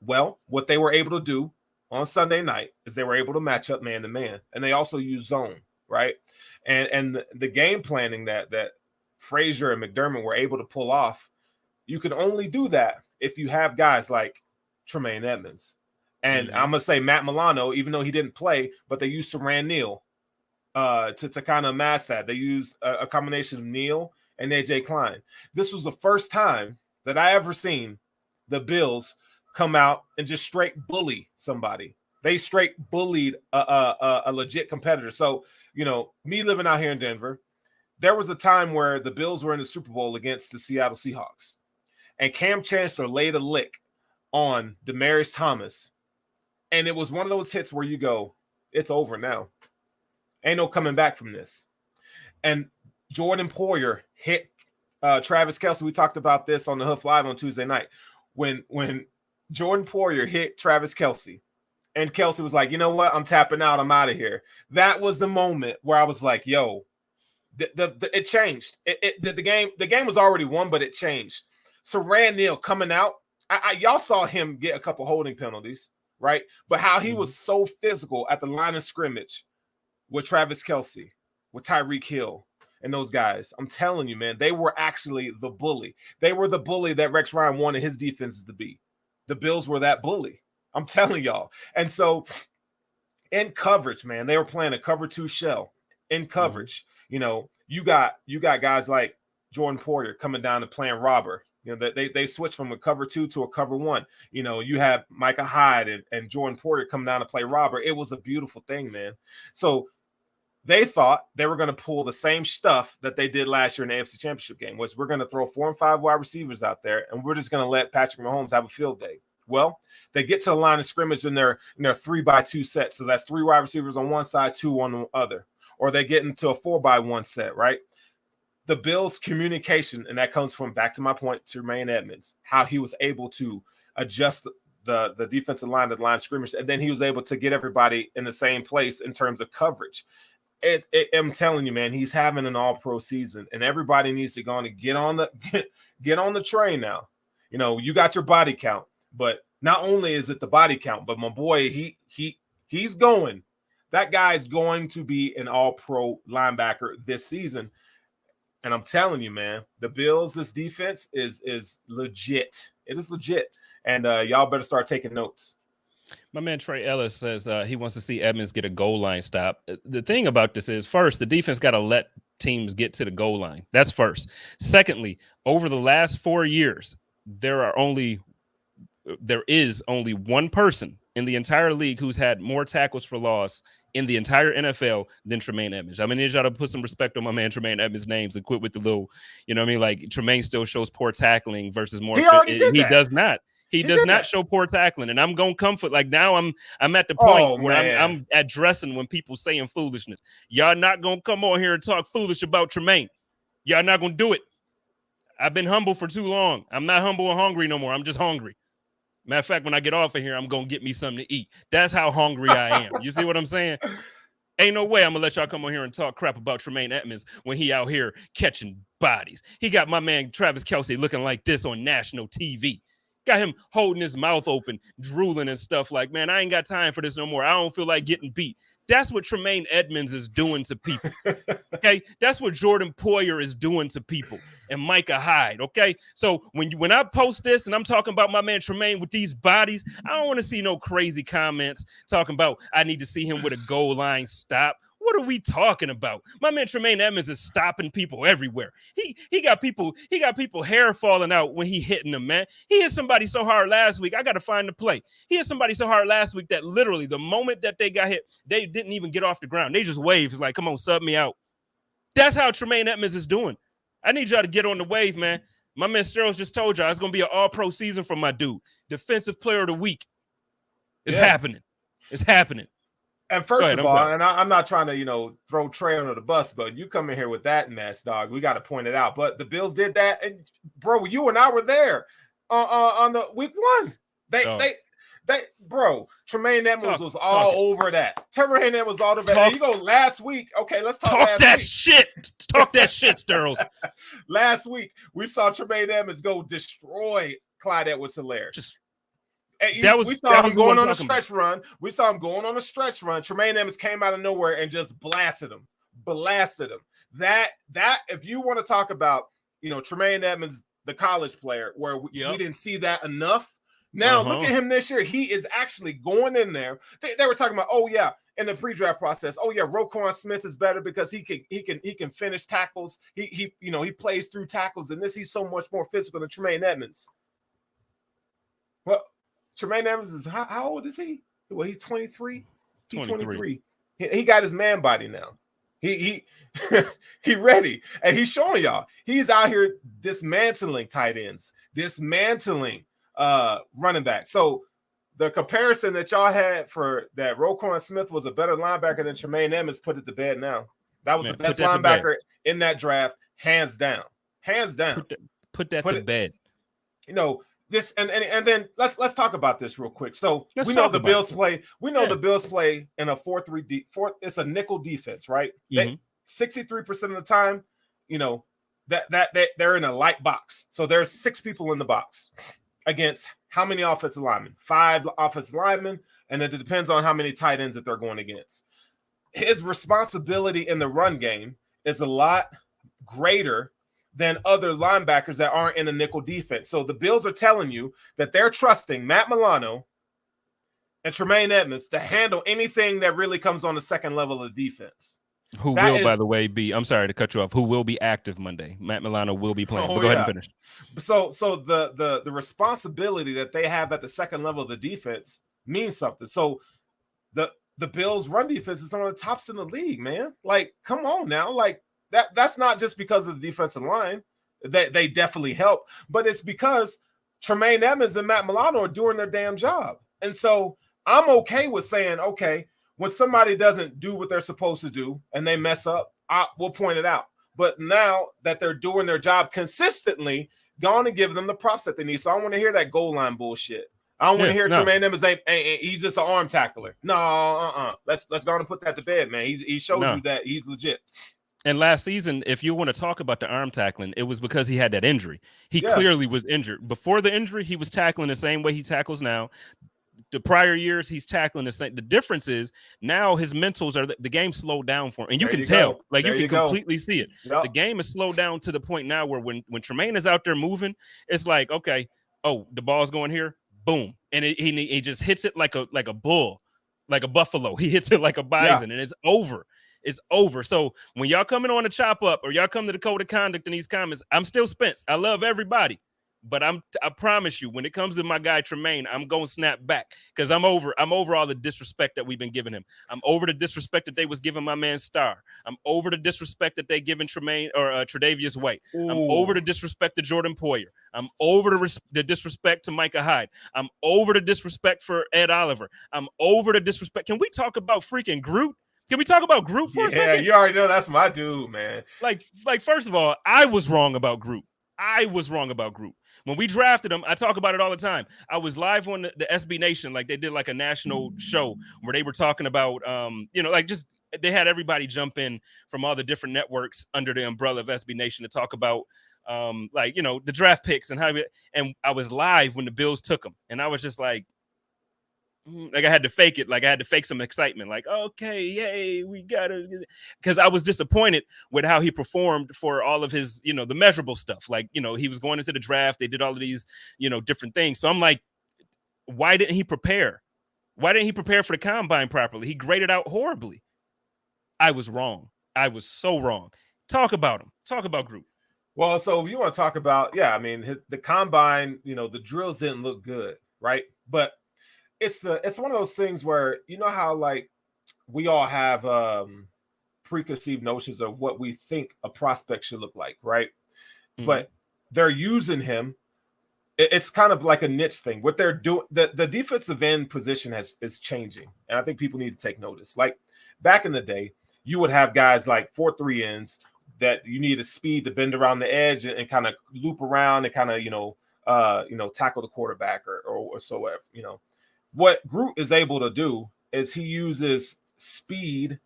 Well, what they were able to do on Sunday night is they were able to match up man-to-man, and they also use zone, right? And the game planning that Frazier and McDermott were able to pull off, you can only do that if you have guys like Tremaine Edmunds. And I'm going to say Matt Milano, even though he didn't play, but they used Saran Neal to kind of mask that. They used a combination of Neal and AJ Klein. This was the first time that I ever seen the Bills come out and just straight bully somebody. They straight bullied a legit competitor. So, you know, me living out here in Denver, there was a time where the Bills were in the Super Bowl against the Seattle Seahawks, and Cam Chancellor laid a lick on Demaryius Thomas, and it was one of those hits where you go, it's over now. Ain't no coming back from this. And Jordan Poyer hit Travis Kelce. We talked about this on the Hoof Live on Tuesday night. When Jordan Poyer hit Travis Kelce, and Kelce was like, you know what? I'm tapping out. I'm out of here. That was the moment where I was like, yo, it changed. The game was already won, but it changed. Saran Neal coming out. Y'all saw him get a couple holding penalties, right? But how he was so physical at the line of scrimmage with Travis Kelce, with Tyreek Hill, and those guys. I'm telling you, man, they were actually the bully. They were the bully that Rex Ryan wanted his defenses to be. The Bills were that bully. I'm telling y'all. And so in coverage, man, they were playing a cover 2 shell in coverage. You know, you got guys like Jordan Poyer coming down and playing robber. You know, they switched from a cover 2 to a cover 1. You know, you have Micah Hyde and Jordan Poyer coming down to play robber. It was a beautiful thing, man. So they thought they were going to pull the same stuff that they did last year in the AFC Championship game, which we're going to throw 4 and 5 wide receivers out there, and we're just going to let Patrick Mahomes have a field day. Well, they get to the line of scrimmage in their 3-by-2 set. So that's 3 wide receivers on one side, 2 on the other. Or they get into a 4-by-1 set, right? The Bills' communication, and that comes from, back to my point, Tremaine Edmunds, how he was able to adjust the defensive line at the line of scrimmage, and then he was able to get everybody in the same place in terms of coverage. I'm telling you, man, he's having an all-pro season, and everybody needs to go on and get on the train now. You know, you got your body count, but not only is it the body count, but my boy, he's going. That guy's going to be an all-pro linebacker this season. And I'm telling you, man, the Bills, this defense is legit. It is legit. And y'all better start taking notes. My man Trey Ellis says he wants to see Edmunds get a goal line stop. The thing about this is, first, the defense got to let teams get to the goal line. That's first. Secondly, over the last 4 years, there is only one person in the entire league who's had more tackles for loss in the entire NFL than Tremaine Edmunds. I mean, I need y'all to put some respect on my man Tremaine Edmunds' names and quit with the little, you know what I mean? Like, Tremaine still shows poor tackling versus more. He does not. He does not show poor tackling, and I'm gonna come for, like, now I'm at the point where I'm addressing when people saying foolishness. Y'all not gonna come on here and talk foolish about Tremaine. Y'all not gonna do it. I've been humble for too long. I'm not humble and hungry no more. I'm just hungry. Matter of fact, when I get off of here, I'm gonna get me something to eat. That's how hungry I am. You see what I'm saying? Ain't no way I'm gonna let y'all come on here and talk crap about Tremaine Edmunds when he out here catching bodies. He got my man Travis Kelce looking like this on national TV. Got him holding his mouth open, drooling and stuff. Like, man, I ain't got time for this no more. I don't feel like getting beat. That's what Tremaine Edmunds is doing to people. Okay, that's what Jordan Poyer is doing to people, and Micah Hyde. Okay, so when I post this and I'm talking about my man Tremaine with these bodies, I don't want to see no crazy comments talking about I need to see him with a goal line stop. What are we talking about? My man Tremaine Edmunds is stopping people everywhere. He got people hair falling out when he hitting them, man. He hit somebody so hard last week. I got to find the play. He hit somebody so hard last week that literally the moment that they got hit, they didn't even get off the ground. They just waved. It's like, come on, sub me out. That's how Tremaine Edmunds is doing. I need y'all to get on the wave, man. My man Sterles just told y'all it's gonna be an all-pro season for my dude. Defensive player of the week. It's happening. It's happening. And first of all, and I'm not trying to, throw Trey under the bus, but you come in here with that mess, dog. We got to point it out. But the Bills did that, and bro, you and I were there on the week 1. Tremaine Edmunds was all over that. Tremaine Edmunds was all over that. And you go last week. Okay, let's talk last that week. shit. Talk that shit, Sterles. Last week, we saw Tremaine Edmunds go destroy Clyde Edwards-Helaire. We saw him going on a stretch run. Tremaine Edmunds came out of nowhere and just blasted him. That if you want to talk about, Tremaine Edmunds, the college player, where we didn't see that enough. Now look at him this year. He is actually going in there. They were talking about, in the pre-draft process. Roquan Smith is better because he can finish tackles. He plays through tackles, and he's so much more physical than Tremaine Edmunds. Well, Tremaine Edmunds is how old is he? Well, he's 23. He's 23. He got his man body now. He ready, and he's showing y'all. He's out here dismantling tight ends, dismantling running back. So the comparison that y'all had for that Roquan Smith was a better linebacker than Tremaine Edmunds put it to bed now. That was the best linebacker in that draft, hands down. Put that to bed. This and then let's talk about this real quick. So we know the Bills play. We know the Bills play in a 4-3. It's a nickel defense, right? 63% of the time, that they're in a light box. So there's 6 people in the box against how many offensive linemen? 5 offensive linemen, and it depends on how many tight ends that they're going against. His responsibility in the run game is a lot greater than other linebackers that aren't in a nickel defense. So the Bills are telling you that they're trusting Matt Milano and Tremaine Edmunds to handle anything that really comes on the second level of defense. By the way, I'm sorry to cut you off, who will be active Monday. Matt Milano will be playing. But go ahead and finish. So the responsibility that they have at the second level of the defense means something. So the Bills' run defense is one of the tops in the league, man. Like, come on now. Like, that's not just because of the defensive line. They definitely help, but it's because Tremaine Edmunds and Matt Milano are doing their damn job. And so I'm okay with saying, okay, when somebody doesn't do what they're supposed to do and they mess up, we'll point it out. But now that they're doing their job consistently, go on and give them the props that they need. So I don't want to hear that goal line bullshit. I don't want to hear Tremaine Edmunds he's just an arm tackler. No, Let's go on and put that to bed, man. He showed you that he's legit. And last season, if you want to talk about the arm tackling, it was because he had that injury. He clearly was injured. Before the injury, he was tackling the same way he tackles now. The prior years, he's tackling the same. The difference is now his mentals the game slowed down for him. And you can tell. Like, you can completely see it. Yep. The game is slowed down to the point now where when Tremaine is out there moving, it's like, okay, the ball's going here, boom. And he just hits it like a bull, like a buffalo. He hits it like a bison, and it's over. It's over. So when y'all coming on to chop up or y'all come to the code of conduct in these comments, I'm still Spence. I love everybody. But I promise you, when it comes to my guy Tremaine, I'm going to snap back because I'm over all the disrespect that we've been giving him. I'm over the disrespect that they was giving my man Star. I'm over the disrespect that they giving Tremaine or Tre'Davious White. Ooh. I'm over the disrespect to Jordan Poyer. I'm over the disrespect to Micah Hyde. I'm over the disrespect for Ed Oliver. I'm over the disrespect. Can we talk about freaking Groot? Can we talk about Groot for a second? Yeah, you already know that's my dude, man. Like first of all, I was wrong about Groot. When we drafted him, I talk about it all the time. I was live on the SB Nation, like they did like a national show where they were talking about, they had everybody jump in from all the different networks under the umbrella of SB Nation to talk about, the draft picks and and I was live when the Bills took him. And I was just like I had to fake it. Like I had to fake some excitement. Like, okay, yay, we got it. Because I was disappointed with how he performed for all of his, the measurable stuff. Like, he was going into the draft. They did all of these, different things. So I'm like, why didn't he prepare? Why didn't he prepare for the combine properly? He graded out horribly. I was wrong. I was so wrong. Talk about him. Talk about Groot. Well, so if you want to talk about, the combine, the drills didn't look good, right? But it's one of those things where how like we all have preconceived notions of what we think a prospect should look like, right? Mm-hmm. But they're using him. It's kind of like a niche thing. What they're doing, the defensive end position is changing, and I think people need to take notice. Like back in the day, you would have guys like 4-3 ends that you need a speed to bend around the edge and kind of loop around and kind of tackle the quarterback or so whatever. What Groot is able to do is he uses speed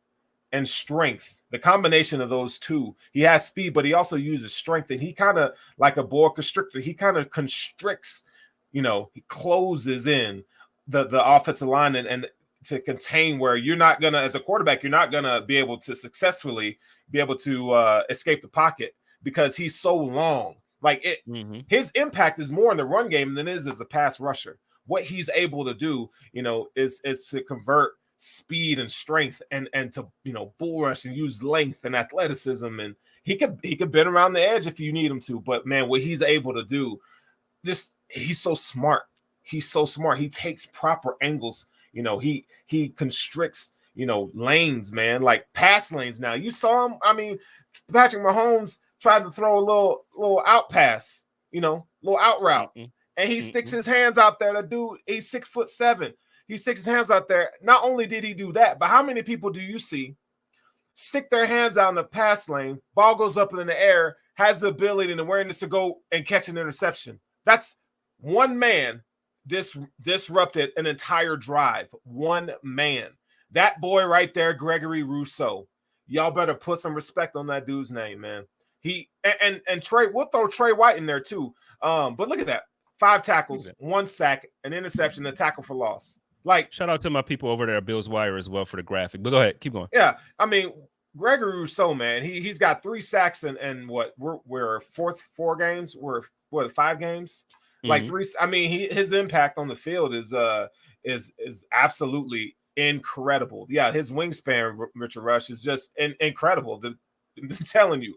and strength. The combination of those two, he has speed, but he also uses strength, and he kind of like a boa constrictor. He kind of constricts, he closes in the offensive line and to contain where you're not gonna, as a quarterback, you're not gonna be able to successfully be able to escape the pocket because he's so long. Like his impact is more in the run game than it is as a pass rusher. What he's able to do, is to convert speed and strength and to bull rush and use length and athleticism, and he could bend around the edge if you need him to. But man, what he's able to do, he's so smart. He's so smart. He takes proper angles. He constricts lanes, man, like pass lanes. Now you saw him. I mean, Patrick Mahomes tried to throw a little out pass, little out route, and he sticks his hands out there. The dude, he's 6'7". He sticks his hands out there. Not only did he do that, but how many people do you see stick their hands out in the pass lane, ball goes up in the air, has the ability and awareness to go and catch an interception? That's one man disrupted an entire drive. One man. That boy right there, Gregory Rousseau. Y'all better put some respect on that dude's name, man. He and Trey, we'll throw Trey White in there too. But look at that. 5 tackles, 1 sack, an interception, a tackle for loss. Like, shout out to my people over there at Bill's Wire as well for the graphic. But go ahead, keep going. Yeah, I mean, Gregory Rousseau, man, he's got 3 sacks and what we're 4 games. We're 5 games. Like 3. I mean, his impact on the field is absolutely incredible. Yeah, his wingspan, Richard Rush, is just incredible. I'm telling you,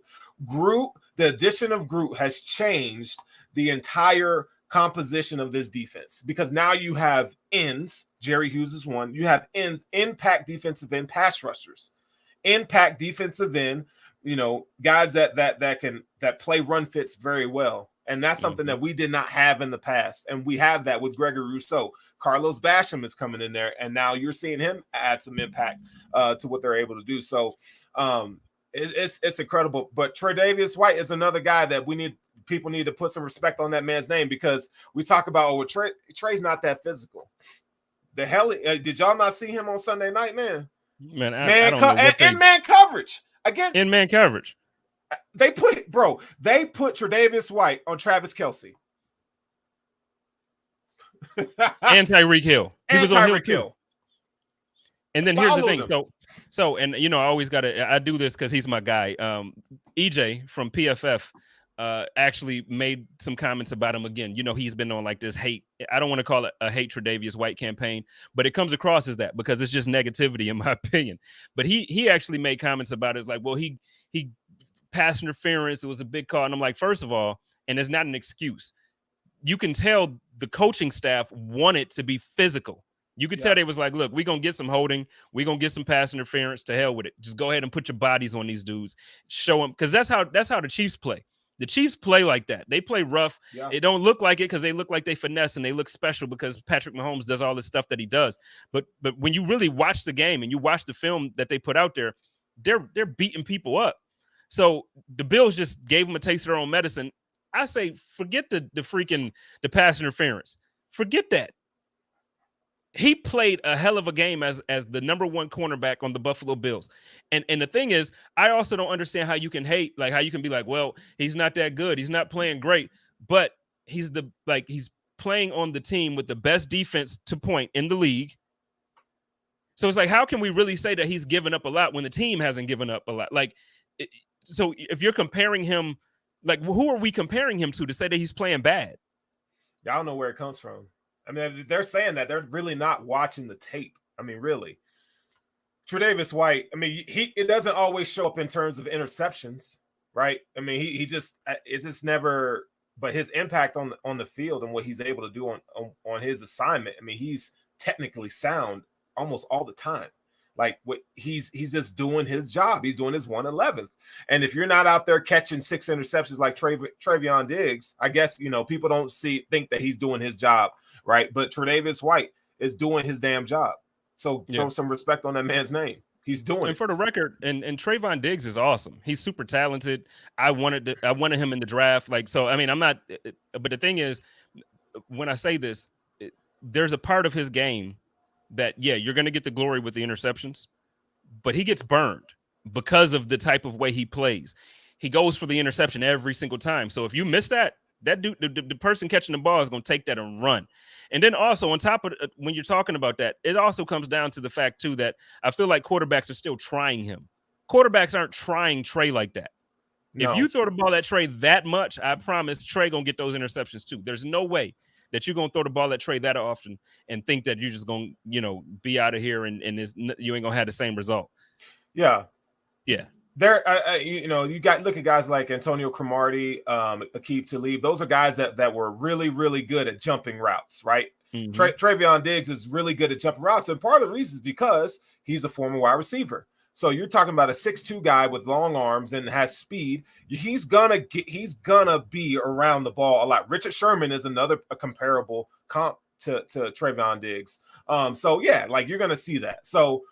the addition of Groot has changed the entire composition of this defense, because now you have ends. Jerry Hughes is one. You have ends, impact defensive end pass rushers, impact defensive end, guys that play run fits very well. And that's something that we did not have in the past. And we have that with Gregory Rousseau. Carlos Basham is coming in there, and now you're seeing him add some impact to what they're able to do. So it's incredible. But Tre'Davious White is another guy that people need to put some respect on that man's name, because we talk about, Trey's not that physical. The hell, did y'all not see him on Sunday night, man? Man, I don't know what in man coverage against in man coverage. They put Tre'Davious White on Travis Kelce and Tyreek Hill. He was on Hill too. And then here's the thing. Him. So, and I always I do this because he's my guy. EJ from PFF actually made some comments about him again. He's been on like this hate. I don't want to call it a hate Tre'Davious White campaign, but it comes across as that because it's just negativity in my opinion. But he actually made comments about it. It's like, well, he pass interference. It was a big call. And I'm like, first of all, and it's not an excuse. You can tell the coaching staff wanted to be physical. You could tell they was like, look, we're going to get some holding. We're going to get some pass interference. To hell with it. Just go ahead and put your bodies on these dudes. Show them. Because that's how the Chiefs play. The Chiefs play like that. They play rough. Yeah. It don't look like it because they look like they finesse and they look special because Patrick Mahomes does all this stuff that he does. But when you really watch the game and you watch the film that they put out there, they're beating people up. So the Bills just gave them a taste of their own medicine. I say, forget the pass interference. Forget that. He played a hell of a game as the number 1 cornerback on the Buffalo Bills. And the thing is, I also don't understand how you can hate, like how you can be like, well, he's not that good. He's not playing great, but he's playing on the team with the best defense to point in the league. So it's like, how can we really say that he's given up a lot when the team hasn't given up a lot? So if you're comparing him, like, who are we comparing him to say that he's playing bad? I don't know where it comes from. I mean, they're saying that they're really not watching the tape. I mean, really. Tre'Davious White, I mean, it doesn't always show up in terms of interceptions, right? I mean, it's just never, but his impact on the field and what he's able to do on his assignment. I mean, he's technically sound almost all the time. Like what he's just doing his job. He's doing his 111th. And if you're not out there catching 6 interceptions like Travion Diggs, I guess, you know, people don't think that he's doing his job, right? But Tre'Davious White is doing his damn job. So throw some respect on that man's name. He's doing it. And for the record, and Trayvon Diggs is awesome. He's super talented. I wanted him in the draft. Like, so, I mean, I'm not, but the thing is, when I say this, there's a part of his game that, yeah, you're going to get the glory with the interceptions, but he gets burned because of the type of way he plays. He goes for the interception every single time. So if you miss that dude, the person catching the ball is going to take that and run. And then also on top of when you're talking about that, it also comes down to the fact too that I feel like quarterbacks are still trying him. Quarterbacks aren't trying Trey like that. No. If you throw the ball at Trey that much, I promise Trey going to get those interceptions too. There's no way that you're going to throw the ball at Trey that often and think that you're just going to, you know, be out of here and you ain't going to have the same result. Yeah. Yeah. There, you know, you got look at guys like Antonio Cromartie, Aqib Talib. Those are guys that were really, really good at jumping routes, right? Mm-hmm. Travion Diggs is really good at jumping routes, and part of the reason is because he's a former wide receiver. So you're talking about a 6'2" guy with long arms and has speed. He's gonna be around the ball a lot. Richard Sherman is a comparable comp to Travion Diggs. So yeah, like you're gonna see that. So.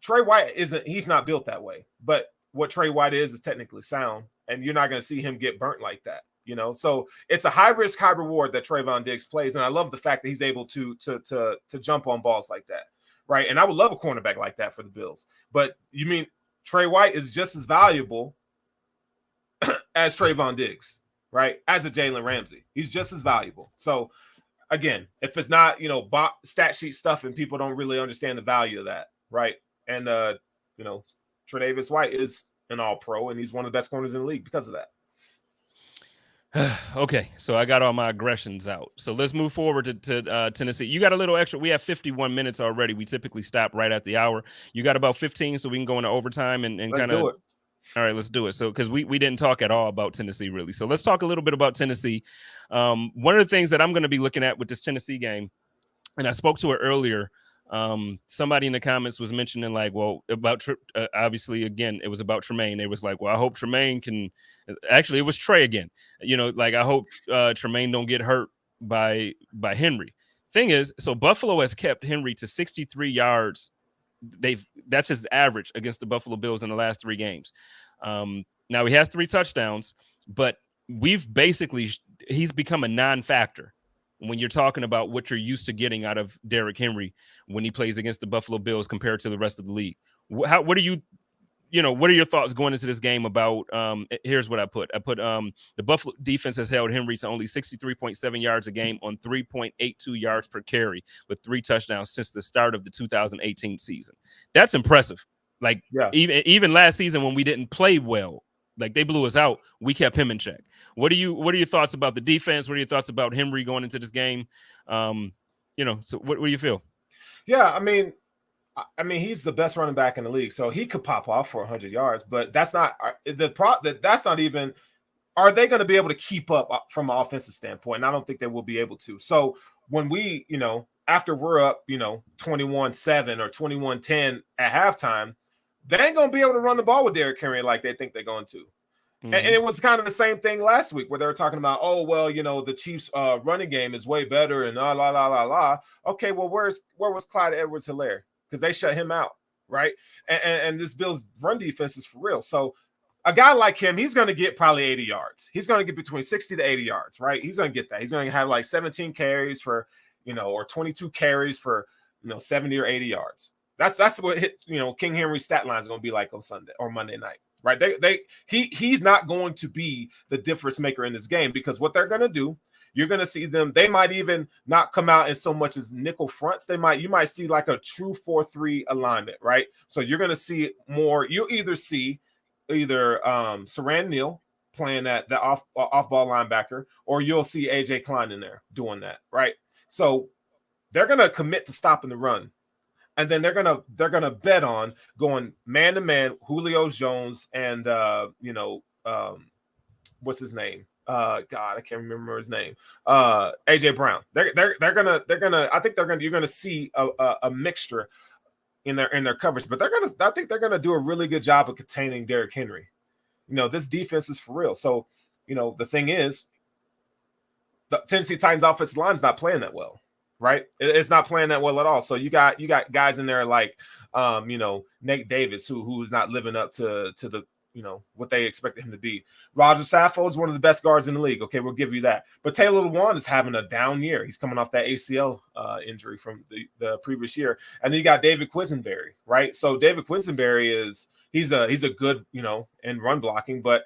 Trey White he's not built that way, but what Trey White is technically sound, and you're not going to see him get burnt like that, you know. So it's a high risk, high reward that Trayvon Diggs plays, and I love the fact that he's able to jump on balls like that, right? And I would love a cornerback like that for the Bills. But you mean Trey White is just as valuable as Trayvon Diggs, right? As a Jalen Ramsey, he's just as valuable. So again, if it's not, you know, stat sheet stuff and people don't really understand the value of that. Right. And, you know, Tre'Davious White is an all-pro, and he's one of the best corners in the league because of that. Okay. So I got all my aggressions out. So let's move forward to Tennessee. You got a little extra. We have 51 minutes already. We typically stop right at the hour. You got about 15, so we can go into overtime and kind of. All right, let's do it. So because we didn't talk at all about Tennessee, really. So let's talk a little bit about Tennessee. One of the things that I'm going to be looking at with this Tennessee game, and I spoke to it earlier, somebody in the comments was mentioning like, well, about obviously again it was about Tremaine. It was like, well, I hope Tremaine can actually, it was Trey again, you know, like I hope Tremaine don't get hurt by Henry. Thing is, so Buffalo has kept Henry to 63 yards. That's his average against the Buffalo Bills in the last 3 games. Now he has 3 touchdowns, but he's become a non-factor when you're talking about what you're used to getting out of Derrick Henry when he plays against the Buffalo Bills compared to the rest of the league. What are your thoughts going into this game about, here's what I put the Buffalo defense has held Henry to only 63.7 yards a game on 3.82 yards per carry with 3 touchdowns since the start of the 2018 season. That's impressive. Like, yeah. Even last season when we didn't play well, like they blew us out, we kept him in check. What are your thoughts about the defense? What are your thoughts about Henry going into this game? So what do you feel? Yeah, I mean, he's the best running back in the league, so he could pop off for 100 yards. But that's not that's not even. Are they going to be able to keep up from an offensive standpoint? And I don't think they will be able to. So when we, you know, after we're up, you know, 21-7 or 21-10 at halftime, they ain't going to be able to run the ball with Derrick Henry like they think they're going to. Mm-hmm. And it was kind of the same thing last week where they were talking about, oh, well, you know, the Chiefs' running game is way better and la, la, la, la, la. Okay, well, where was Clyde Edwards-Helaire? Because they shut him out, right? And this Bills' run defense is for real. So a guy like him, he's going to get probably 80 yards. He's going to get between 60 to 80 yards, right? He's going to get that. He's going to have like 17 carries for, you know, or 22 carries for, you know, 70 or 80 yards. That's what King Henry's stat line is going to be like on Sunday or Monday night, right? He's not going to be the difference maker in this game because what they're going to do, you're going to see them. They might even not come out in so much as nickel fronts. You might see like a true 4-3 alignment, right? So you're going to see more. You'll either see Saran Neal playing that off ball linebacker, or you'll see AJ Klein in there doing that, right? So they're going to commit to stopping the run. And then they're gonna bet on going man to man, Julio Jones and what's his name? God, I can't remember his name. AJ Brown. You're gonna see a mixture in their coverage, but I think they're gonna do a really good job of containing Derrick Henry. This defense is for real. So, the thing is, the Tennessee Titans offensive line is not playing that well, right? It's not playing that well at all. So you got guys in there like Nate Davis, who's not living up to the what they expected him to be. Roger Saffold is one of the best guards in the league. Okay, we'll give you that. But Taylor Lewan is having a down year. He's coming off that ACL injury from the previous year. And then you got David Quisenberry, right? So David Quisenberry he's a good, in run blocking, but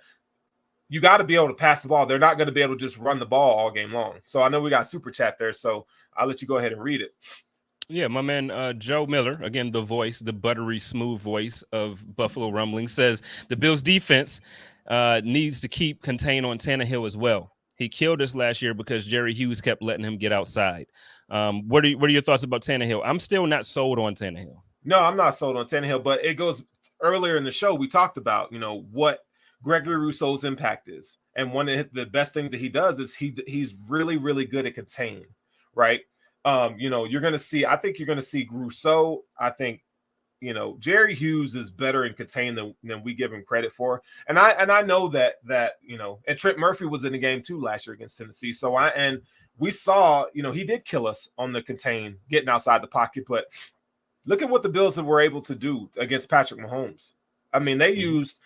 you got to be able to pass the ball. They're not going to be able to just run the ball all game long. So I know we got super chat there, so I'll let you go ahead and read it. Yeah, my man Joe Miller, again, the voice, the buttery smooth voice of Buffalo Rumbling, says the Bills defense needs to keep contained on Tannehill as well. He killed us last year because Jerry Hughes kept letting him get outside. What are your thoughts about Tannehill? I'm still not sold on Tannehill. No, I'm not sold on Tannehill, but it goes earlier in the show. We talked about, what Gregory Rousseau's impact is. And one of the best things that he does is he's really, really good at containing, right? You're going to see, I think you're going to see Rousseau. I think, Jerry Hughes is better in contain than we give him credit for. And I know that, and Trent Murphy was in the game too last year against Tennessee. So we saw, he did kill us on the contain, getting outside the pocket, but look at what the Bills were able to do against Patrick Mahomes. I mean, they used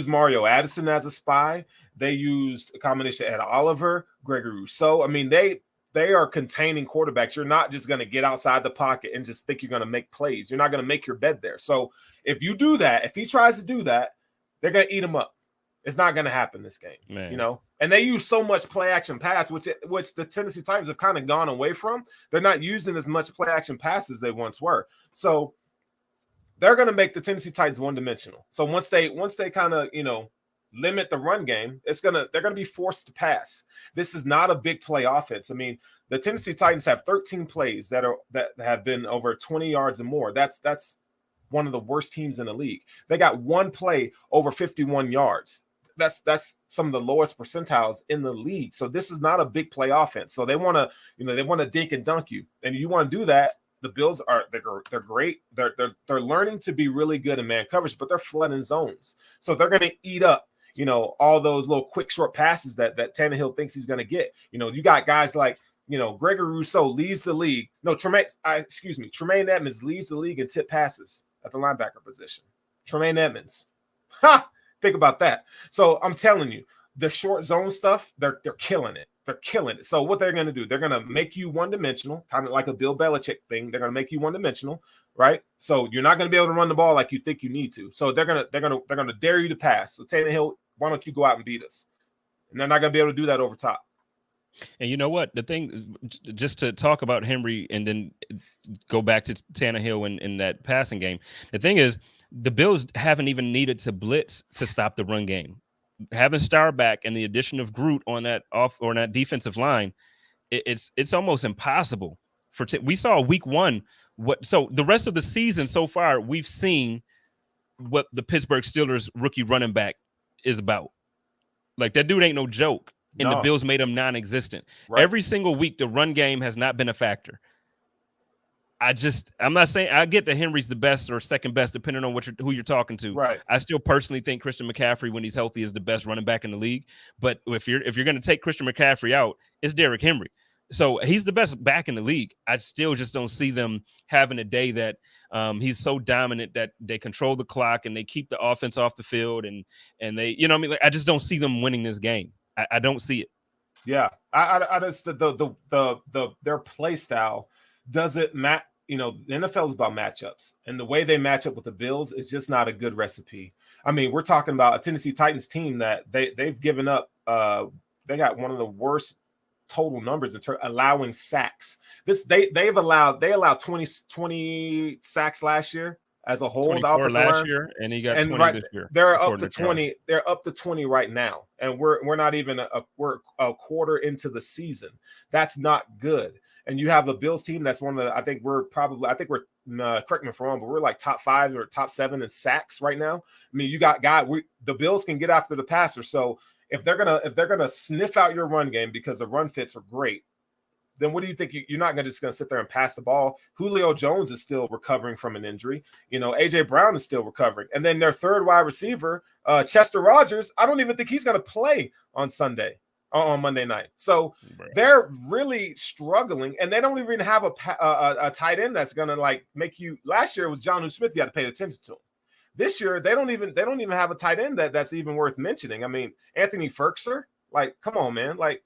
Mario Addison as a spy. They used a combination of Ed Oliver, Gregory Rousseau. I mean, they are containing quarterbacks. You're not just going to get outside the pocket and just think you're going to make plays. You're not going to make your bed there. So if you do that, if he tries to do that, they're going to eat him up. It's not going to happen this game, Man. And they use so much play action pass, which the Tennessee Titans have kind of gone away from. They're not using as much play action pass as they once were. So they're going to make the Tennessee Titans one-dimensional. So once they kind of, limit the run game, they're going to be forced to pass. This is not a big play offense. I mean, the Tennessee Titans have 13 plays that have been over 20 yards and more. That's one of the worst teams in the league. They got one play over 51 yards. That's some of the lowest percentiles in the league. So this is not a big play offense. So they want to dink and dunk you. And you want to do that. The Bills they're great. They're learning to be really good in man coverage, but they're flooding zones. So they're going to eat up, all those little quick short passes that Tannehill thinks he's going to get. You got guys like, Gregory Rousseau leads the league. No, Tremaine Edmunds leads the league in tip passes at the linebacker position. Tremaine Edmunds. Ha! Think about that. So I'm telling you, the short zone stuff, they're killing it. They're killing it. So what they're going to do, they're going to make you one-dimensional, kind of like a Bill Belichick thing. They're going to make you one-dimensional, right? So you're not going to be able to run the ball like you think you need to. So they're going to dare you to pass. So Tannehill, why don't you go out and beat us? And they're not going to be able to do that over top. And you know what? The thing, just to talk about Henry and then go back to Tannehill in that passing game, the thing is, the Bills haven't even needed to blitz to stop the run game. Having Starr back and the addition of Groot on that defensive line, it's almost impossible. We saw week one. So the rest of the season so far, we've seen what the Pittsburgh Steelers rookie running back is about. Like, that dude ain't no joke. And the Bills made him non-existent. Right. Every single week, the run game has not been a factor. I'm not saying, I get that Henry's the best or second best, depending on who you're talking to. Right. I still personally think Christian McCaffrey, when he's healthy, is the best running back in the league. But if you're going to take Christian McCaffrey out, it's Derrick Henry. So he's the best back in the league. I still just don't see them having a day that he's so dominant that they control the clock and they keep the offense off the field and they, like, I just don't see them winning this game. I don't see it. Yeah, I just their play style doesn't match. The NFL is about matchups, and the way they match up with the Bills is just not a good recipe. I mean, we're talking about a Tennessee Titans team that they've given up. They got one of the worst total numbers in allowing sacks. They allowed 20 sacks last year as a whole. 24 last year, and he got 20 this year. They're up to 20. They're up to 20 right now, and we're not even we're a quarter into the season. That's not good. And you have a Bills team that's one of the. I think we're correct me if I'm wrong, but we're like top 5 or top 7 in sacks right now. I mean, you got the Bills can get after the passer. So if they're gonna sniff out your run game because the run fits are great, then what do you think? You're not just going to sit there and pass the ball. Julio Jones is still recovering from an injury. AJ Brown is still recovering. And then their third wide receiver, Chester Rogers, I don't even think he's going to play on Monday night. So they're really struggling, and they don't even have a tight end that's going to like make you. Last year it was Jonnu Smith you had to pay attention to. This year they don't even have a tight end that's even worth mentioning. I mean, Anthony Ferkser, like, come on, man, like,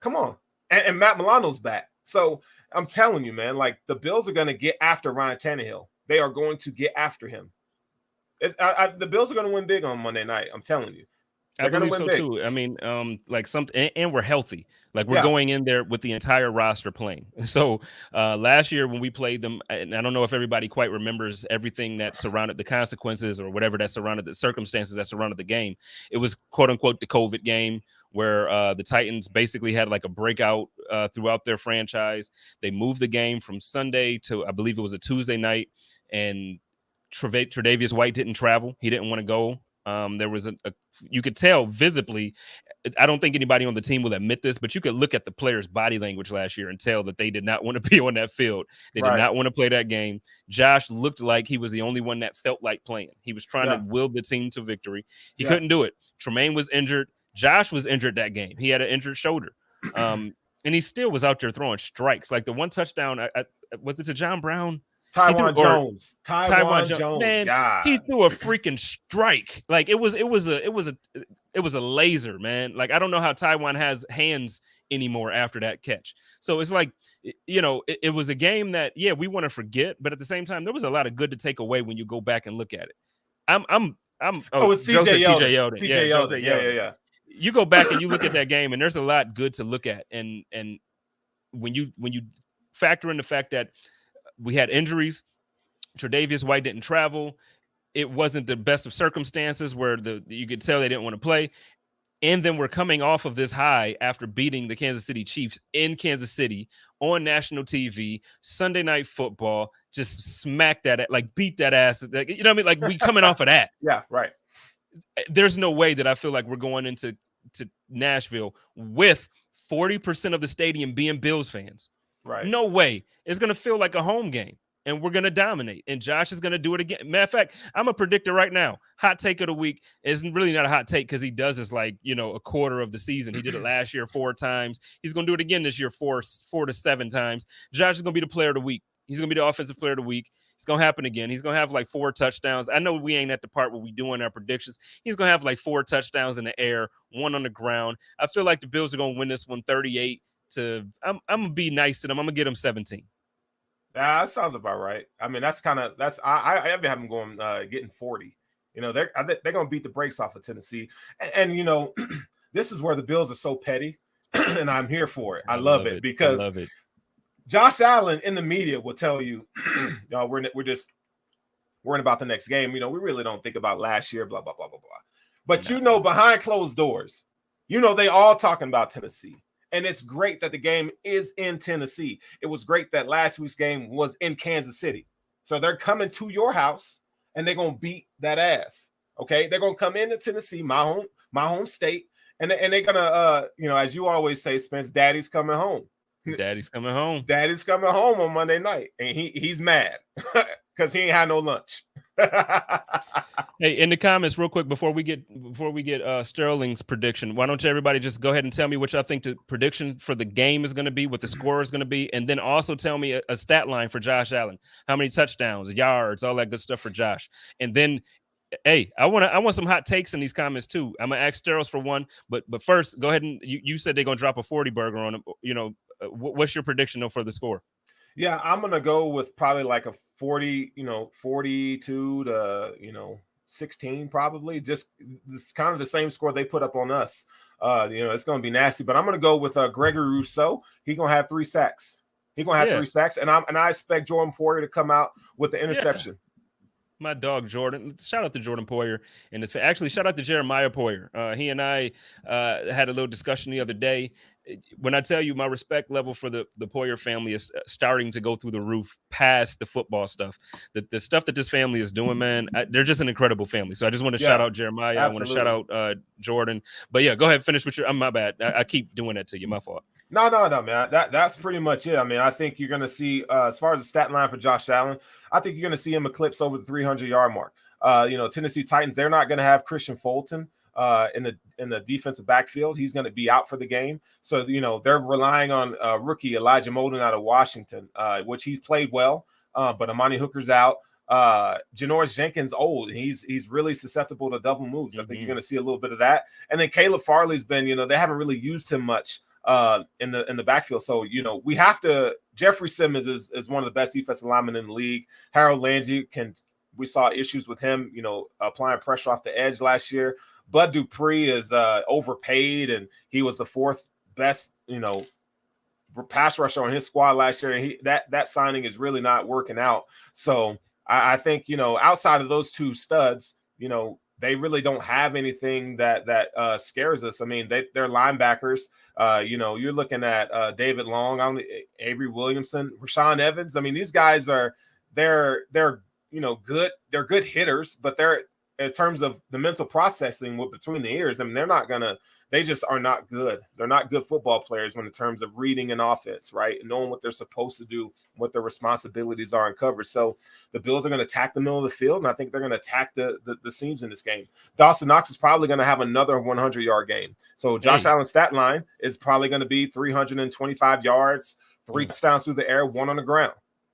come on. And Matt Milano's back. So I'm telling you, man, like the Bills are going to get after Ryan Tannehill. They are going to get after him. The Bills are going to win big on Monday night. I'm telling you. I believe so too. I mean, like something, and we're healthy. Like we're going in there with the entire roster playing. So last year when we played them, and I don't know if everybody quite remembers everything that surrounded the consequences or whatever that surrounded the circumstances that surrounded the game. It was quote unquote the COVID game where the Titans basically had like a breakout throughout their franchise. They moved the game from Sunday to, I believe it was a Tuesday night, and Tre'Davious White didn't travel. He didn't want to go. There was you could tell visibly. I don't think anybody on the team will admit this, but you could look at the players' body language last year and tell that they did not want to be on that field. They did not want to play that game. Josh looked like he was the only one that felt like playing. He was trying to will the team to victory. He couldn't do it. Tremaine was injured. Josh was injured that game. He had an injured shoulder. And he still was out there throwing strikes. Like the one touchdown, was it to John Brown? Taiwan Jones. Man, God. He threw a freaking strike. Like it was a laser, man. Like I don't know how Taiwan has hands anymore after that catch. So it's like, it was a game that we want to forget, but at the same time, there was a lot of good to take away when you go back and look at it. It's TJ Yeldon. Yeah. You go back and you look at that game, and there's a lot good to look at. And when you factor in the fact that we had injuries, Tre'Davious White didn't travel. It wasn't the best of circumstances where you could tell they didn't want to play. And then we're coming off of this high after beating the Kansas City Chiefs in Kansas City on national TV, Sunday Night Football, just smack that, like beat that ass. Like, you know what I mean? Like we coming off of that. Yeah, right. There's no way that I feel like we're going into Nashville with 40% of the stadium being Bills fans. Right. No way. It's going to feel like a home game, and we're going to dominate, and Josh is going to do it again. Matter of fact, I'm a predictor right now. Hot take of the week is really not a hot take because he does this like, a quarter of the season. He did it last year 4 times. He's going to do it again this year 4 to 7 times. Josh is going to be the player of the week. He's going to be the offensive player of the week. It's going to happen again. He's going to have like 4 touchdowns. I know we ain't at the part where we doing our predictions. He's going to have like 4 touchdowns in the air, 1 on the ground. I feel like the Bills are going to win this one 38. I'm gonna be nice to them. I'm gonna get them 17. That sounds about right. I mean, I have them going getting 40. They're gonna beat the brakes off of Tennessee, and this is where the Bills are so petty, and I'm here for it. I love it because Josh Allen in the media will tell you, y'all, we're just worrying about the next game. We really don't think about last year, blah blah blah blah blah. But behind closed doors, they all talking about Tennessee. And it's great that the game is in Tennessee. It was great that last week's game was in Kansas City. So they're coming to your house, and they're going to beat that ass. Okay? They're going to come into Tennessee, my home state, and they're going to, as you always say, Spence, Daddy's coming home. Daddy's coming home. Daddy's coming home on Monday night, and he's mad because he ain't had no lunch. Hey, in the comments, real quick, before we get Sterling's prediction, why don't you everybody just go ahead and tell me what y'all think the prediction for the game is going to be, what the score is going to be, and then also tell me a stat line for Josh Allen, how many touchdowns, yards, all that good stuff for Josh. And then, hey, I want some hot takes in these comments too. I'm gonna ask Sterls for one, but first, go ahead and you said they're gonna drop a 40 burger on him. What's your prediction though for the score? Yeah, I'm gonna go with probably like a 40, 42 to 16 probably. Just it's kind of the same score they put up on us. It's gonna be nasty, but I'm gonna go with Gregory Rousseau. He's gonna have 3 sacks. He's gonna have 3 sacks, and I expect Jordan Poyer to come out with the interception. My dog Jordan. Shout out to Jordan Poyer, and actually shout out to Jeremiah Poyer. He and I had a little discussion the other day. when I tell you my respect level for the Poyer family is starting to go through the roof past the football stuff. The stuff that this family is doing, man, they're just an incredible family. So I just want to shout out Jeremiah. Absolutely. I want to shout out Jordan. But yeah, go ahead, finish with your. My bad. I keep doing that to you. My fault. No, man. That's pretty much it. I mean, I think you're going to see, as far as the stat line for Josh Allen, I think you're going to see him eclipse over the 300-yard mark. Tennessee Titans, they're not going to have Christian Fulton in the defensive backfield. He's going to be out for the game. So, they're relying on rookie Elijah Molden out of Washington, which he's played well, but Amani Hooker's out. Janoris Jenkins old. He's really susceptible to double moves. I think you're going to see a little bit of that. And then Caleb Farley's been, they haven't really used him much in the backfield. So, we have to. Jeffrey Simmons is one of the best defensive linemen in the league. Harold Landry we saw issues with him, applying pressure off the edge last year. Bud Dupree is overpaid, and he was the fourth best, pass rusher on his squad last year. And that signing is really not working out. So I think, outside of those two studs, they really don't have anything that scares us. I mean, they're linebackers. You're looking at David Long, Avery Williamson, Rashawn Evans. I mean, these guys they're good. They're good hitters, but they're, in terms of the mental processing between the ears, I mean, they just are not good. They're not good football players in terms of reading an offense, right? And knowing what they're supposed to do, what their responsibilities are in coverage. So the Bills are going to attack the middle of the field, and I think they're going to attack the seams in this game. Dawson Knox is probably going to have another 100-yard game. So Josh Allen's stat line is probably going to be 325 yards, 3 touchdowns through the air, 1 on the ground.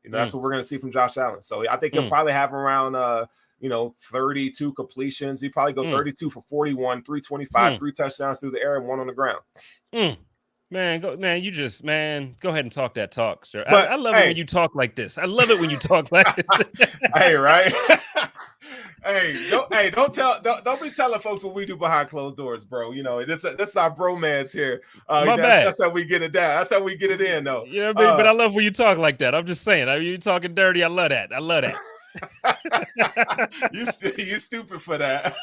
That's what we're going to see from Josh Allen. So I think he'll probably have around 32 completions. He probably go 32 for 41, 325, 3 touchdowns through the air, and 1 on the ground. Man, go ahead and talk that talk, sir. But, I love it when you talk like this. I love it when you talk like this. Hey, right? Don't be telling folks what we do behind closed doors, bro. This is our bromance here. Bad. That's how we get it down. That's how we get it in, though. But I love when you talk like that. I'm just saying. You talking dirty. I love that. You stupid for that.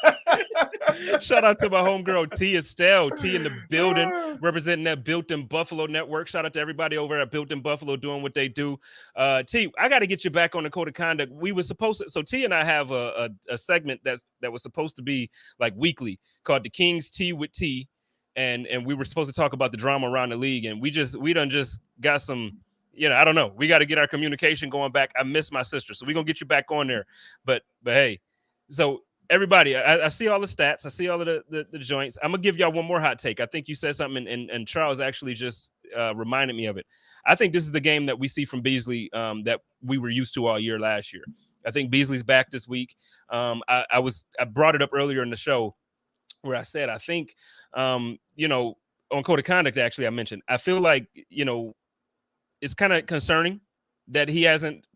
Shout out to my homegirl T Estelle. T in the building, representing that Built in Buffalo network. Shout out to everybody over at Built in Buffalo doing what they do. T, I got to get you back on the code of conduct. We were supposed to, so T and I have a segment that was supposed to be like weekly called the King's Tea with T, and we were supposed to talk about the drama around the league, and we done just got some. I don't know. We got to get our communication going back. I miss my sister, so we're going to get you back on there. But hey, so everybody, I see all the stats. I see all of the joints. I'm going to give y'all one more hot take. I think you said something, and Charles actually just reminded me of it. I think this is the game that we see from Beasley that we were used to all year last year. I think Beasley's back this week. I brought it up earlier in the show where I said, I think, on Code of Conduct, actually, I mentioned, I feel like, it's kind of concerning that he hasn't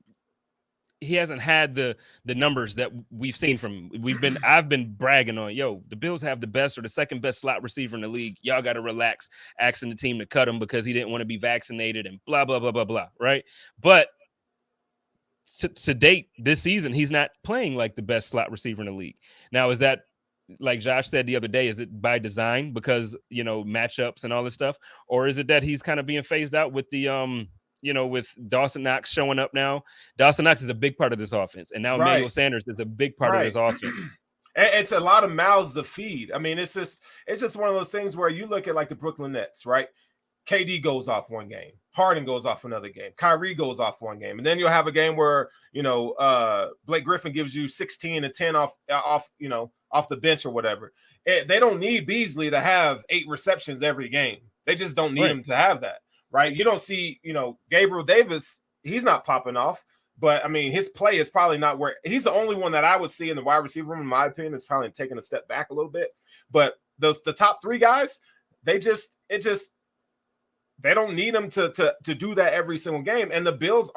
had the numbers that we've seen from him. I've been bragging on, the Bills have the best or the second best slot receiver in the league. Y'all got to relax, asking the team to cut him because he didn't want to be vaccinated and blah, blah, blah, blah, blah. Right. But to date this season, he's not playing like the best slot receiver in the league. Now, is that, like Josh said the other day, is it by design because, matchups and all this stuff? Or is it that he's kind of being phased out with the, with Dawson Knox showing up now? Dawson Knox is a big part of this offense. And now Emmanuel Sanders is a big part of this offense. It's a lot of mouths to feed. I mean, it's just one of those things where you look at like the Brooklyn Nets, right? KD goes off one game. Harden goes off another game. Kyrie goes off one game. And then you'll have a game where, Blake Griffin gives you 16 and 10 off the bench or whatever. They don't need Beasley to have 8 receptions every game. They just don't need him to have that, right? You don't see, Gabriel Davis, he's not popping off. But, I mean, his play is probably not where – he's the only one that I would see in the wide receiver room, in my opinion, is probably taking a step back a little bit. But the top 3 guys, they don't need them to do that every single game. And the Bills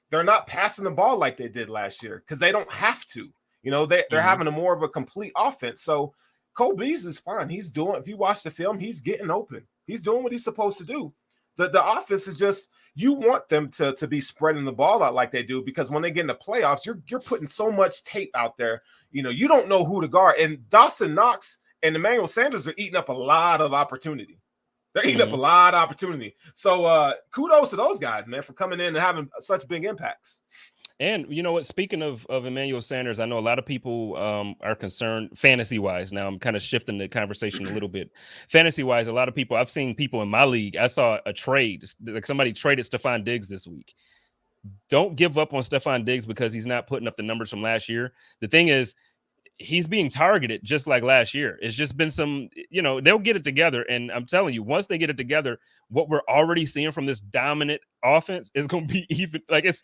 they're not passing the ball like they did last year because they don't have to. They're having a more of a complete offense. So Cole Beasley is fine. He's doing, if you watch the film, he's getting open. He's doing what he's supposed to do. The offense is just, you want them to be spreading the ball out like they do, because when they get in the playoffs, you're putting so much tape out there. You don't know who to guard. And Dawson Knox and Emmanuel Sanders are eating up a lot of opportunity. They're eating up a lot of opportunity. So kudos to those guys, man, for coming in and having such big impacts. And you know what? Speaking of Emmanuel Sanders, I know a lot of people are concerned fantasy wise. Now I'm kind of shifting the conversation a little bit. Fantasy wise, a lot of people, I've seen people in my league. I saw a trade, like somebody traded Stephon Diggs this week. Don't give up on Stephon Diggs because he's not putting up the numbers from last year. The thing is, he's being targeted just like last year. It's just been some, they'll get it together. And I'm telling you, once they get it together, what we're already seeing from this dominant offense is going to be even like it's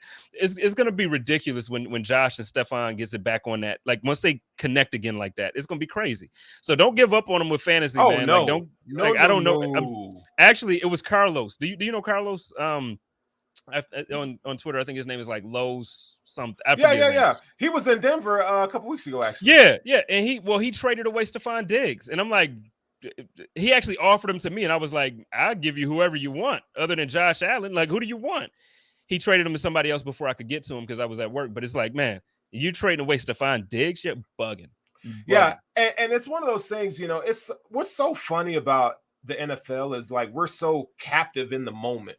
going to be ridiculous when Josh and Stephon gets it back on that. Like once they connect again like that, it's going to be crazy. So don't give up on them with fantasy, man. No. Like, I don't know. Actually, it was Carlos. Do you know Carlos? On Twitter, I think his name is like Lowe's something. Yeah. He was in Denver a couple weeks ago, actually. Yeah, and he traded away Stephon Diggs, and I'm like, he actually offered him to me, and I was like, I'll give you whoever you want, other than Josh Allen. Like, who do you want? He traded him to somebody else before I could get to him because I was at work. But it's like, man, you trading away Stephon Diggs, you're bugging. Yeah, and it's one of those things. It's what's so funny about the NFL is like we're so captive in the moment.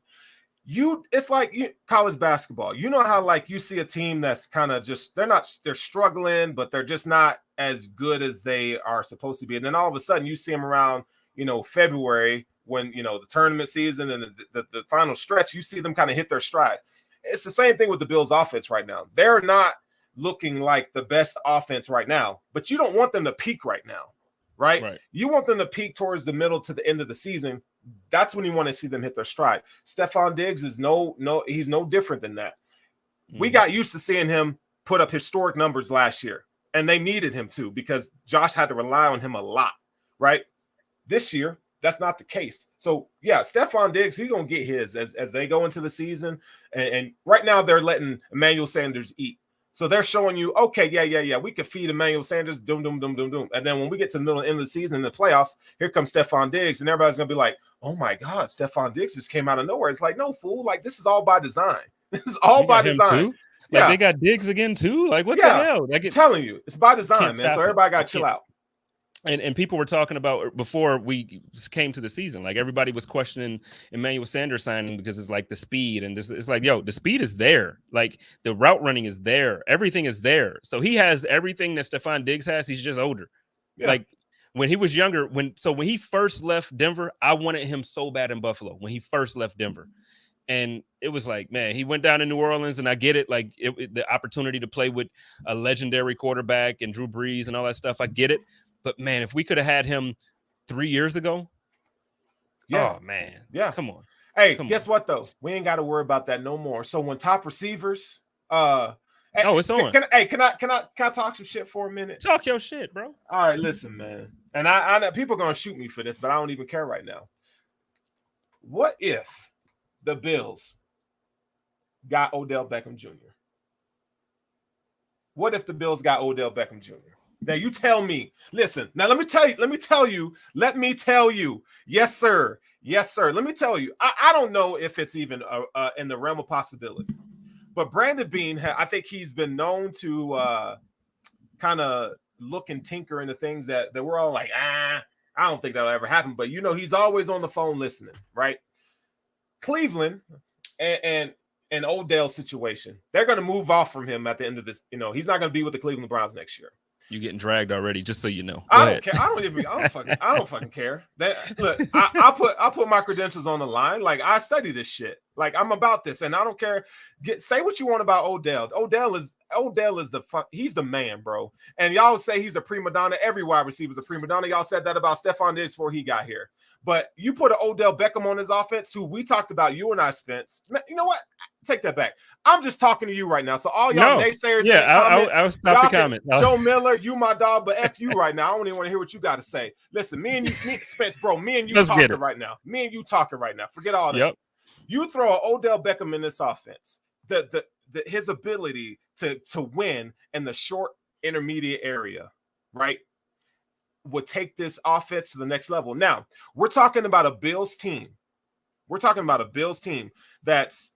It's like college basketball. You know how like you see a team that's kind of just they're struggling, but they're just not as good as they are supposed to be. And then all of a sudden you see them around, February when the tournament season and the final stretch, you see them kind of hit their stride. It's the same thing with the Bills offense right now. They're not looking like the best offense right now, but you don't want them to peak right now, right? You want them to peak towards the middle to the end of the season. That's when you want to see them hit their stride. Stephon Diggs is he's no different than that. We got used to seeing him put up historic numbers last year, and they needed him to because Josh had to rely on him a lot, right? This year, that's not the case. So, yeah, Stephon Diggs, he's going to get his as they go into the season. And right now they're letting Emmanuel Sanders eat. So they're showing you, okay, yeah, we could feed Emmanuel Sanders, doom. And then when we get to the middle and end of the season in the playoffs, here comes Stephon Diggs, and everybody's going to be like, oh, my God, Stephon Diggs just came out of nowhere. It's like, no, fool, like this is all by design. This is all by design. Like they got Diggs again, too? Like, what the hell? Like, I'm telling you, it's by design, man. So everybody got to chill out. And people were talking about before we came to the season, like everybody was questioning Emmanuel Sanders signing because it's like the speed and this. It's like, yo, the speed is there. Like the route running is there. Everything is there. So he has everything that Stephon Diggs has. He's just older. Yeah. Like when he was younger, when he first left Denver, I wanted him so bad in Buffalo when he first left Denver. And it was like, man, he went down to New Orleans, and I get it. Like the opportunity to play with a legendary quarterback and Drew Brees and all that stuff. I get it. But, man, if we could have had him 3 years ago, oh, man. Yeah. Come on. Hey, guess what, though? We ain't got to worry about that no more. So when top receivers it's on. Can I talk some shit for a minute? Talk your shit, bro. All right, listen, man. And I know people are going to shoot me for this, but I don't even care right now. What if the Bills got Odell Beckham Jr.? What if the Bills got Odell Beckham Jr.? Now you tell me. Listen, now let me tell you. Yes, sir. Let me tell you. I don't know if it's even in the realm of possibility. But Brandon Beane, I think he's been known to kind of look and tinker into things that we're all like, I don't think that'll ever happen. But he's always on the phone listening, right? Cleveland and Odell's situation, they're going to move off from him at the end of this. He's not going to be with the Cleveland Browns next year. You're getting dragged already, just so you know. I don't care. I don't fucking care. Look, I put my credentials on the line. Like I study this shit. Like I'm about this, and I don't care. Say what you want about Odell. Odell is he's the man, bro. And y'all say he's a prima donna. Every wide receiver's a prima donna. Y'all said that about Stephon Diggs before he got here. But you put an Odell Beckham on his offense, who we talked about, you and I, Spence. You know what? Take that back. I'm just talking to you right now. So all y'all naysayers, I'll stop the comments. Joe Miller, you my dog, but F you right now. I don't even want to hear what you got to say. Listen, Spence, bro, me and you talking right now. Forget all that. Yep. You throw an Odell Beckham in this offense. His ability to win in the short intermediate area, right, would take this offense to the next level. Now, we're talking about a Bills team. That's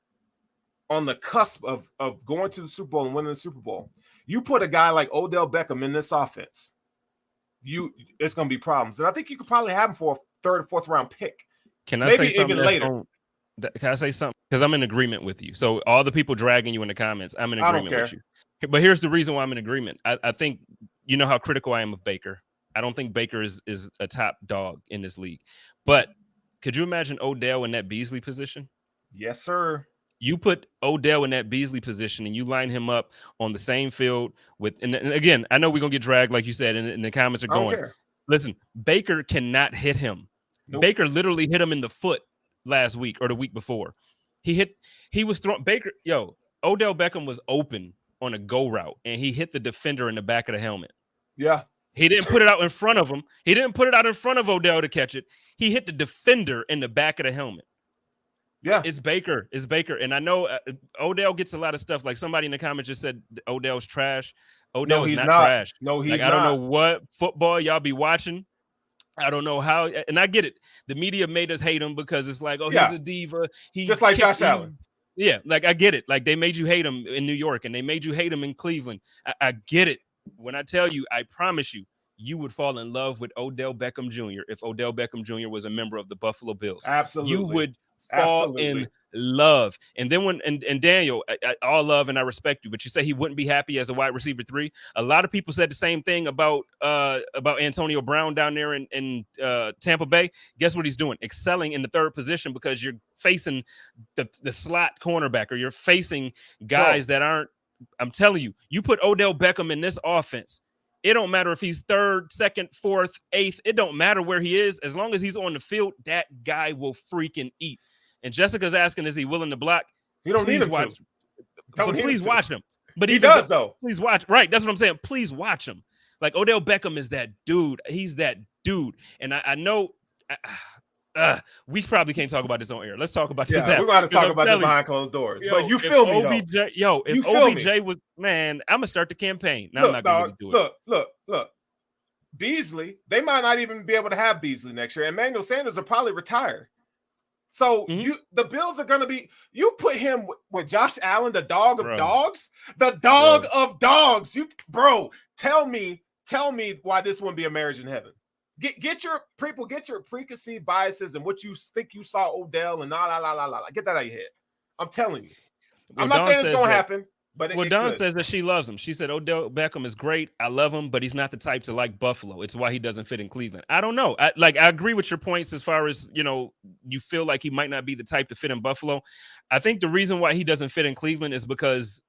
on the cusp of going to the Super Bowl and winning the Super Bowl. You put a guy like Odell Beckham in this offense, it's going to be problems. And I think you could probably have him for a third or fourth round pick Can I Maybe say something even later. Can I say something? Because I'm in agreement with you. So all the people dragging you in the comments, I'm in I don't agreement with you. But here's the reason why I'm in agreement. I think you know how critical I am of Baker. I don't think Baker is a top dog in this league. But could you imagine Odell in that Beasley position? Yes, sir. You put Odell in that Beasley position and you line him up on the same field with, and again, I know we're going to get dragged, like you said, and the comments are I don't going. care. Listen, Baker cannot hit him. Nope. Baker literally hit him in the foot last week or the week before. He was throwing Odell Beckham was open on a go route and he hit the defender in the back of the helmet. Yeah. He didn't put it out in front of him. He didn't put it out in front of Odell to catch it. He hit the defender in the back of the helmet. Yeah. It's Baker. It's Baker. And I know Odell gets a lot of stuff. Like somebody in the comments just said Odell's trash. Odell is not trash. No, he's not. I don't know what football y'all be watching. I don't know how. And I get it. The media made us hate him because it's like, he's a diva. He just like Josh Allen. Yeah, like I get it. Like they made you hate him in New York and they made you hate him in Cleveland. I get it. When I tell you, I promise you, you would fall in love with Odell Beckham Jr. if Odell Beckham Jr. was a member of the Buffalo Bills. Absolutely. You would fall in love. And then when and Daniel, I all love and I respect you, but you say he wouldn't be happy as a wide receiver 3. A lot of people said the same thing about Antonio Brown down there in Tampa Bay. Guess what he's doing? Excelling in the third position because you're facing the slot cornerback, or you're facing guys that aren't. I'm telling you, you put Odell Beckham in this offense. It don't matter if he's 3rd, 2nd, 4th, 8th. It don't matter where he is. As long as he's on the field, that guy will freaking eat. And Jessica's asking, is he willing to block? You don't need him watch. But please watch him. But he does, though. Please watch. Right. That's what I'm saying. Please watch him. Like Odell Beckham is that dude. He's that dude. And I know we probably can't talk about this on air. Let's talk about this. We're going to talk about this behind closed doors. But you feel me, OBJ, if OBJ was, man, I'm going to start the campaign. Now I'm not going to do it. Look. Beasley, they might not even be able to have Beasley next year. Emmanuel Sanders will probably retire. So the Bills are going to be, you put him with Josh Allen, the dog of dogs, of dogs. Tell me why this wouldn't be a marriage in heaven. Get your preconceived biases and what you think you saw Odell and la. Get that out of your head. I'm telling you. I'm not saying it's going to happen. But Dawn says that she loves him. She said Odell Beckham is great. I love him, but he's not the type to like Buffalo. It's why he doesn't fit in Cleveland. I don't know. I agree with your points as far as, you feel like he might not be the type to fit in Buffalo. I think the reason why he doesn't fit in Cleveland is because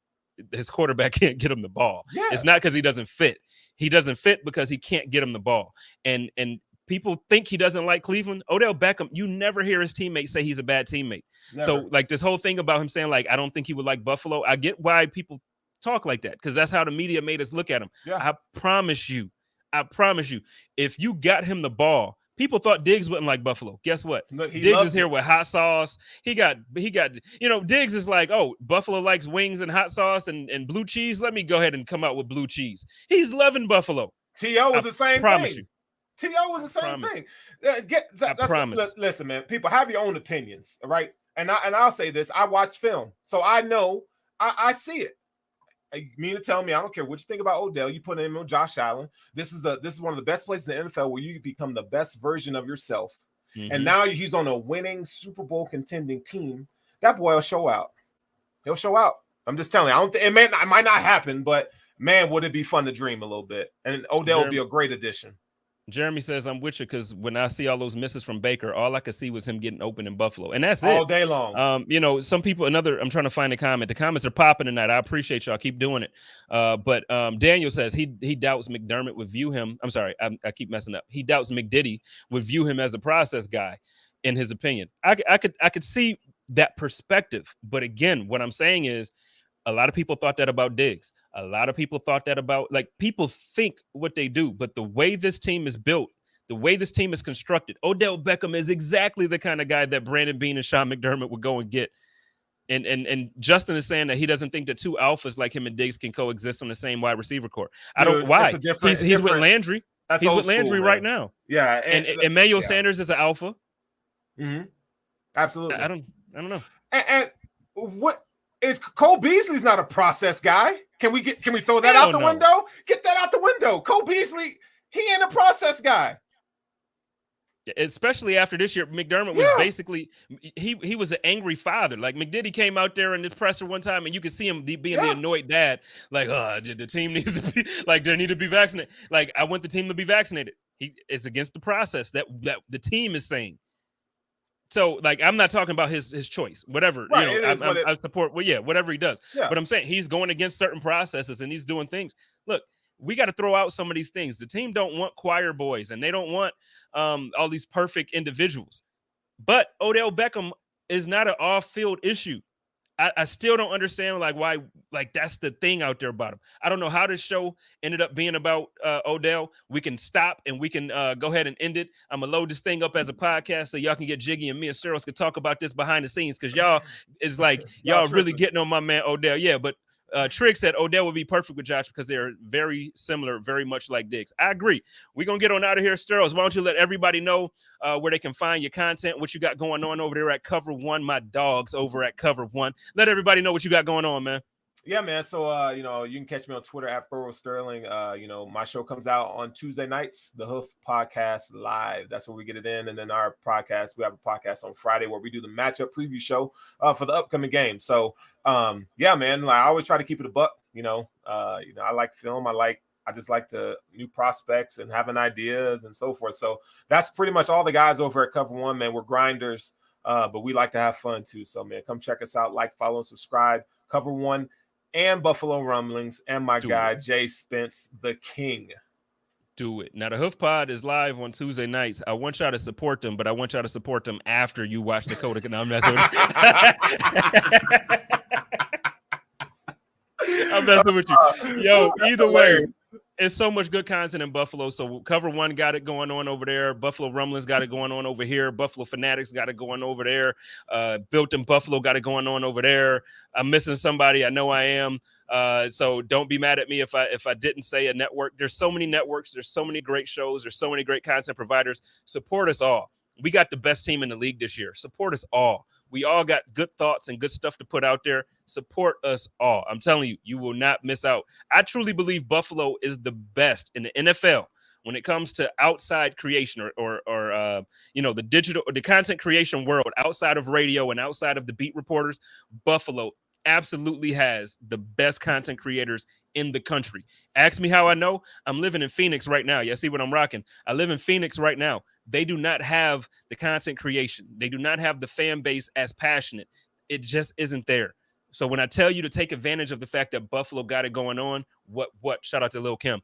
his quarterback can't get him the ball. Yeah. It's not because he doesn't fit. He doesn't fit because he can't get him the ball. And people think he doesn't like Cleveland. Odell Beckham, you never hear his teammates say he's a bad teammate. Never. So like this whole thing about him saying like, I don't think he would like Buffalo. I get why people talk like that, because that's how the media made us look at him. Yeah. I promise you, if you got him the ball, people thought Diggs wouldn't like Buffalo. Guess what? Diggs is here with hot sauce. He got, Diggs is like, oh, Buffalo likes wings and hot sauce and blue cheese. Let me go ahead and come out with blue cheese. He's loving Buffalo. T.O. was the same promise thing. T.O. was the same thing. Listen, man, people have your own opinions, all right? And I'll say this. I watch film, so I know, I see it. You mean to tell me, I don't care what you think about Odell, you put him on Josh Allen. This is one of the best places in the NFL where you become the best version of yourself. Mm-hmm. And now he's on a winning Super Bowl contending team. That boy will show out. He'll show out. I'm just telling you. It might not happen, but man, would it be fun to dream a little bit? And Odell would be a great addition. Jeremy says, I'm with you, because when I see all those misses from Baker, all I could see was him getting open in Buffalo. And that's all day long. Some people, I'm trying to find a comment. The comments are popping tonight. I appreciate y'all. Keep doing it. But Daniel says he doubts McDermott would view him. I'm sorry, I keep messing up. He doubts McDiddy would view him as a process guy, in his opinion. I could see that perspective. But again, what I'm saying is, a lot of people thought that about Diggs. A lot of people thought that about, people think what they do, but the way this team is built, the way this team is constructed, Odell Beckham is exactly the kind of guy that Brandon Beane and Sean McDermott would go and get. And Justin is saying that he doesn't think the two alphas like him and Diggs can coexist on the same wide receiver core. Why? He's with Landry. He's with Landry right now. Yeah. And Emmanuel Sanders is an alpha. Mm-hmm. Absolutely. I don't know. And what? Is Cole Beasley's not a process guy? Can we throw that out the window? Get that out the window. Cole Beasley, he ain't a process guy. Especially after this year, McDermott was basically he was an angry father. Like McDiddy came out there in this presser one time, and you could see him being the annoyed dad. Like, the team needs to be like they need to be vaccinated. Like, I want the team to be vaccinated. It's against the process that the team is saying. So, like, I'm not talking about his choice, whatever. Right, I support. Well, whatever he does. Yeah. But I'm saying he's going against certain processes and he's doing things. Look, we got to throw out some of these things. The team don't want choir boys and they don't want all these perfect individuals. But Odell Beckham is not an off-field issue. I still don't understand why that's the thing out there about him. I don't know how this show ended up being about Odell. We can stop and we can go ahead and end it. I'm gonna load this thing up as a podcast so y'all can get jiggy and me and Cyril can talk about this behind the scenes because y'all is like y'all really getting on my man Odell. Yeah, but Trigg said Odell would be perfect with Josh because they're very similar, very much like Diggs. I agree. We're going to get on out of here, Sterls. Why don't you let everybody know where they can find your content, what you got going on over there at Cover One, my dogs over at Cover One. Let everybody know what you got going on, man. Yeah, man. So, you can catch me on Twitter at Burrow Sterling. My show comes out on Tuesday nights, the Hoof Podcast Live. That's where we get it in. And then our podcast, we have a podcast on Friday where we do the matchup preview show for the upcoming game. So, yeah, man, I always try to keep it a buck. I like film. I just like the new prospects and having ideas and so forth. So that's pretty much all the guys over at Cover One, man. We're grinders, but we like to have fun too. So, man, come check us out. Like, follow, and subscribe. Cover One and Buffalo Rumblings, and my guy, Jay Spence, the King. Do it. Now, the Hoof Pod is live on Tuesday nights. I want y'all to support them, but I want y'all to support them after you watch Dakota. No, I'm messing with you. I'm messing with you. Yo, either way, it's so much good content in Buffalo. So Cover One got it going on over there. Buffalo Rumblings got it going on over here. Buffalo Fanatics got it going over there. Built in Buffalo got it going on over there. I'm missing somebody. I know I am. So don't be mad at me if I didn't say a network. There's so many networks. There's so many great shows. There's so many great content providers. Support us all. We got the best team in the league this year. Support us all. We all got good thoughts and good stuff to put out there. Support us all. I'm telling you, you will not miss out. I truly believe Buffalo is the best in the NFL when it comes to outside creation or the digital or the content creation world outside of radio and outside of the beat reporters. Buffalo absolutely has the best content creators in the country. Ask me how I know. I'm living in Phoenix right now. You see what I'm rocking? I live in Phoenix right now. They do not have the content creation. They do not have the fan base as passionate. It just isn't there. So when I tell you to take advantage of the fact that Buffalo got it going on, what? Shout out to Lil Kim.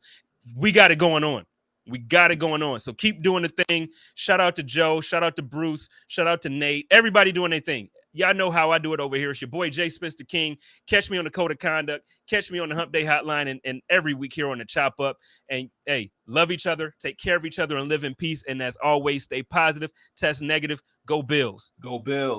We got it going on. We got it going on. So keep doing the thing. Shout out to Joe. Shout out to Bruce. Shout out to Nate. Everybody doing their thing. Y'all know how I do it over here. It's your boy, Jay Spence the King. Catch me on the Code of Conduct. Catch me on the Hump Day Hotline and every week here on the Chop Up. And, hey, love each other. Take care of each other and live in peace. And as always, stay positive. Test negative. Go Bills. Go Bills.